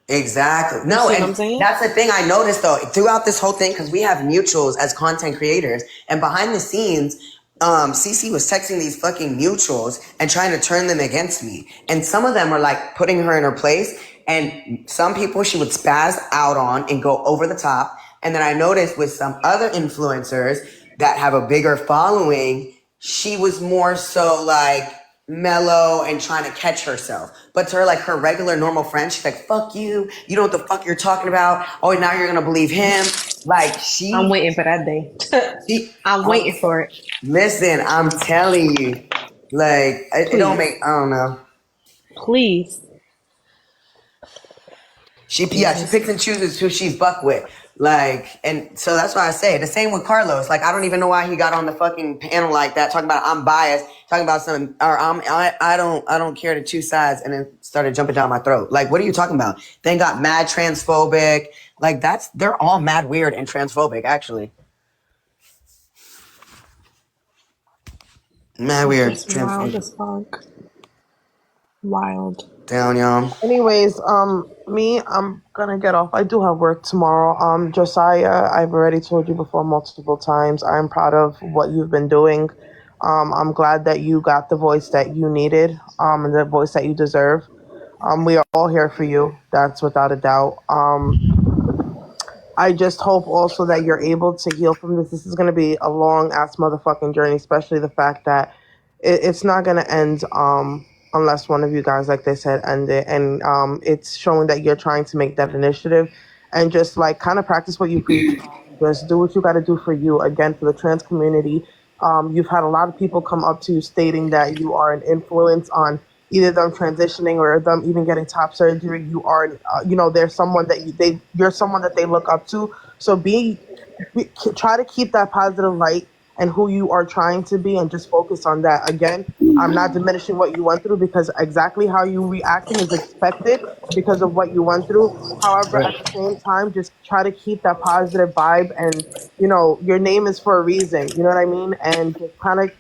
Speaker 17: Exactly. No, and that's the thing I noticed though throughout this whole thing, because we have mutuals as content creators, and behind the scenes, Cece was texting these fucking mutuals and trying to turn them against me, and some of them were like putting her in her place, and some people she would spaz out on and go over the top. And then I noticed with some other influencers that have a bigger following, she was more so like mellow and trying to catch herself. But to her, like her regular normal friend, she's like, fuck you. You know what the fuck you're talking about. Oh, now you're going to believe him. Like
Speaker 14: I'm waiting for that day. I'm waiting for it.
Speaker 17: Listen, I'm telling you, like, it don't make, I don't know.
Speaker 14: Please.
Speaker 17: She picks and chooses who she's buck with. Like, and so that's why I say the same with Carlos. Like, I don't even know why he got on the fucking panel like that, talking about I'm biased, talking about something, or I don't care to choose sides, and then started jumping down my throat. Like, what are you talking about? Then got mad transphobic. Like, they're all mad weird and transphobic, actually. Mad weird.
Speaker 14: Wild as fuck. Wild.
Speaker 17: Down, y'all.
Speaker 4: Anyways, I'm gonna get off. I do have work tomorrow. Josiah, I've already told you before multiple times, I'm proud of what you've been doing. I'm glad that you got the voice that you needed, and the voice that you deserve. We are all here for you. That's without a doubt. I just hope also that you're able to heal from this. This is going to be a long ass motherfucking journey, especially the fact that it's not going to end unless one of you guys, like they said, end it. And it's showing that you're trying to make that initiative and just like kind of practice what you preach. Just do what you got to do for you. Again, for the trans community, you've had a lot of people come up to you stating that you are an influence on either them transitioning or them even getting top surgery. You are, there's someone that you're someone that they look up to. So try to keep that positive light and who you are trying to be, and just focus on that. Again, I'm not diminishing what you went through, because exactly how you reacting is expected because of what you went through. However, at the same time, just try to keep that positive vibe, and your name is for a reason. You know what I mean? And just kind of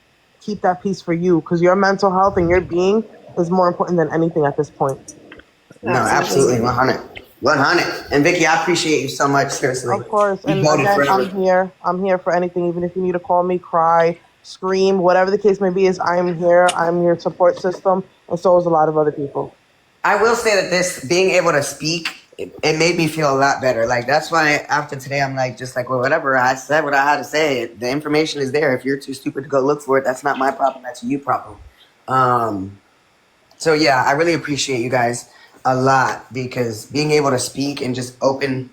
Speaker 4: keep that peace for you, because your mental health and your being is more important than anything at this point.
Speaker 17: No, absolutely, 100. And Vicky, I appreciate you so much, seriously.
Speaker 4: Of course, and again, I'm here for anything, even if you need to call me, cry, scream, whatever the case may be, I am here. I'm your support system, and so is a lot of other people.
Speaker 17: I will say that this, being able to speak, it made me feel a lot better. Like, that's why after today, I'm like, well, whatever, I said what I had to say. The information is there. If you're too stupid to go look for it, that's not my problem, that's your problem. So yeah, I really appreciate you guys a lot, because being able to speak and just open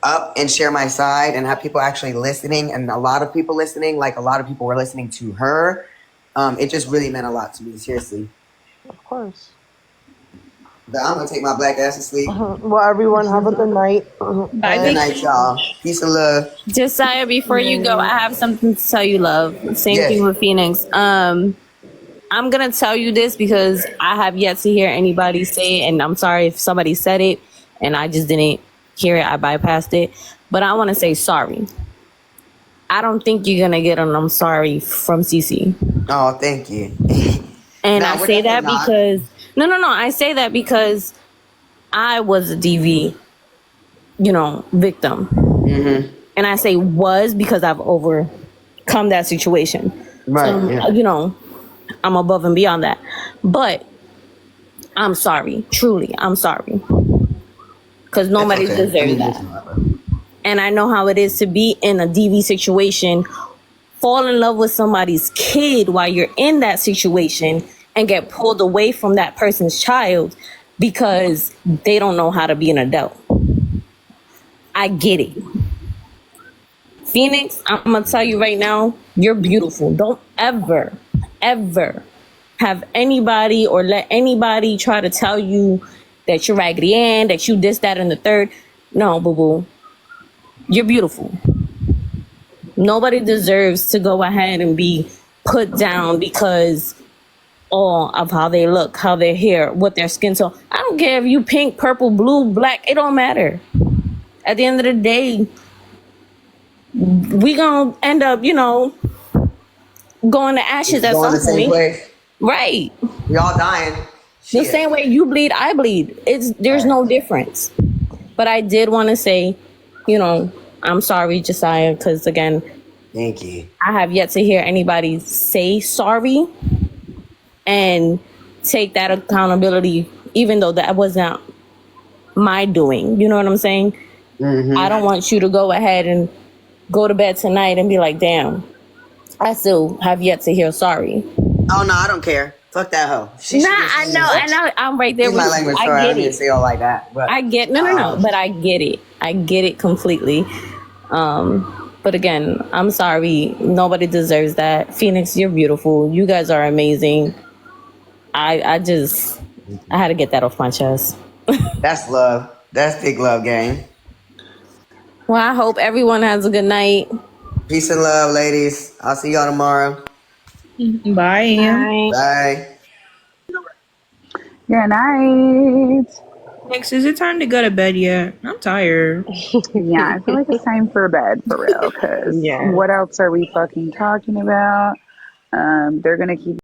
Speaker 17: up and share my side and have people actually listening, and a lot of people listening, like a lot of people were listening to her, it just really meant a lot to me, seriously.
Speaker 4: Of course.
Speaker 17: But I'm gonna take my black ass to sleep.
Speaker 4: Well, everyone, have a good night.
Speaker 7: Bye,
Speaker 17: Good night, y'all. Peace and love.
Speaker 7: Josiah, before you go, I have something to tell you, love. Same thing with Phoenix. I'm gonna tell you this because I have yet to hear anybody say it, and I'm sorry if somebody said it and I just didn't hear it. I bypassed it. But I want to say sorry. I don't think you're gonna get an I'm sorry from CC.
Speaker 17: Oh, thank you.
Speaker 7: And I say that because no. I say that because I was a DV, victim. Mm-hmm. And I say was because I've overcome that situation. Right. So, I'm above and beyond that. But I'm sorry. Truly, I'm sorry. Because nobody deserves that. And I know how it is to be in a DV situation, fall in love with somebody's kid while you're in that situation and get pulled away from that person's child because they don't know how to be an adult. I get it. Phoenix, I'm going to tell you right now, you're beautiful. Don't ever have anybody or let anybody try to tell you that you're Raggedy Ann, that you this, that, and the third. No, boo-boo. You're beautiful. Nobody deserves to go ahead and be put down because of how they look, how their hair, what their skin tone. I don't care if you pink, purple, blue, black. It don't matter. At the end of the day, we gonna end up, going to ashes at some point.
Speaker 17: Same place.
Speaker 7: Right.
Speaker 17: We all dying.
Speaker 7: The same way you bleed, I bleed. There's no difference. But I did want to say, I'm sorry, Josiah, because again,
Speaker 17: thank you.
Speaker 7: I have yet to hear anybody say sorry and take that accountability, even though that wasn't my doing. You know what I'm saying? Mm-hmm. I don't want you to go ahead and go to bed tonight and be like, damn, I still have yet to hear sorry.
Speaker 17: Oh, no, I don't care. Fuck that hoe.
Speaker 7: I know. I'm right there with
Speaker 17: my
Speaker 7: you.
Speaker 17: language,
Speaker 7: I
Speaker 17: sorry.
Speaker 7: get
Speaker 17: I didn't
Speaker 7: it.
Speaker 17: say all like that. But,
Speaker 7: I get no, but I get it. I get it completely. But again, I'm sorry. Nobody deserves that. Phoenix, you're beautiful. You guys are amazing. I had to get that off my chest.
Speaker 17: That's love. That's big love, gang.
Speaker 7: Well, I hope everyone has a good night.
Speaker 17: Peace and love, ladies. I'll see y'all tomorrow.
Speaker 18: Bye.
Speaker 17: Bye.
Speaker 3: Good night.
Speaker 18: Next, is it time to go to bed yet? I'm tired.
Speaker 3: Yeah, I feel like it's time for bed for real. Because what else are we fucking talking about? They're gonna keep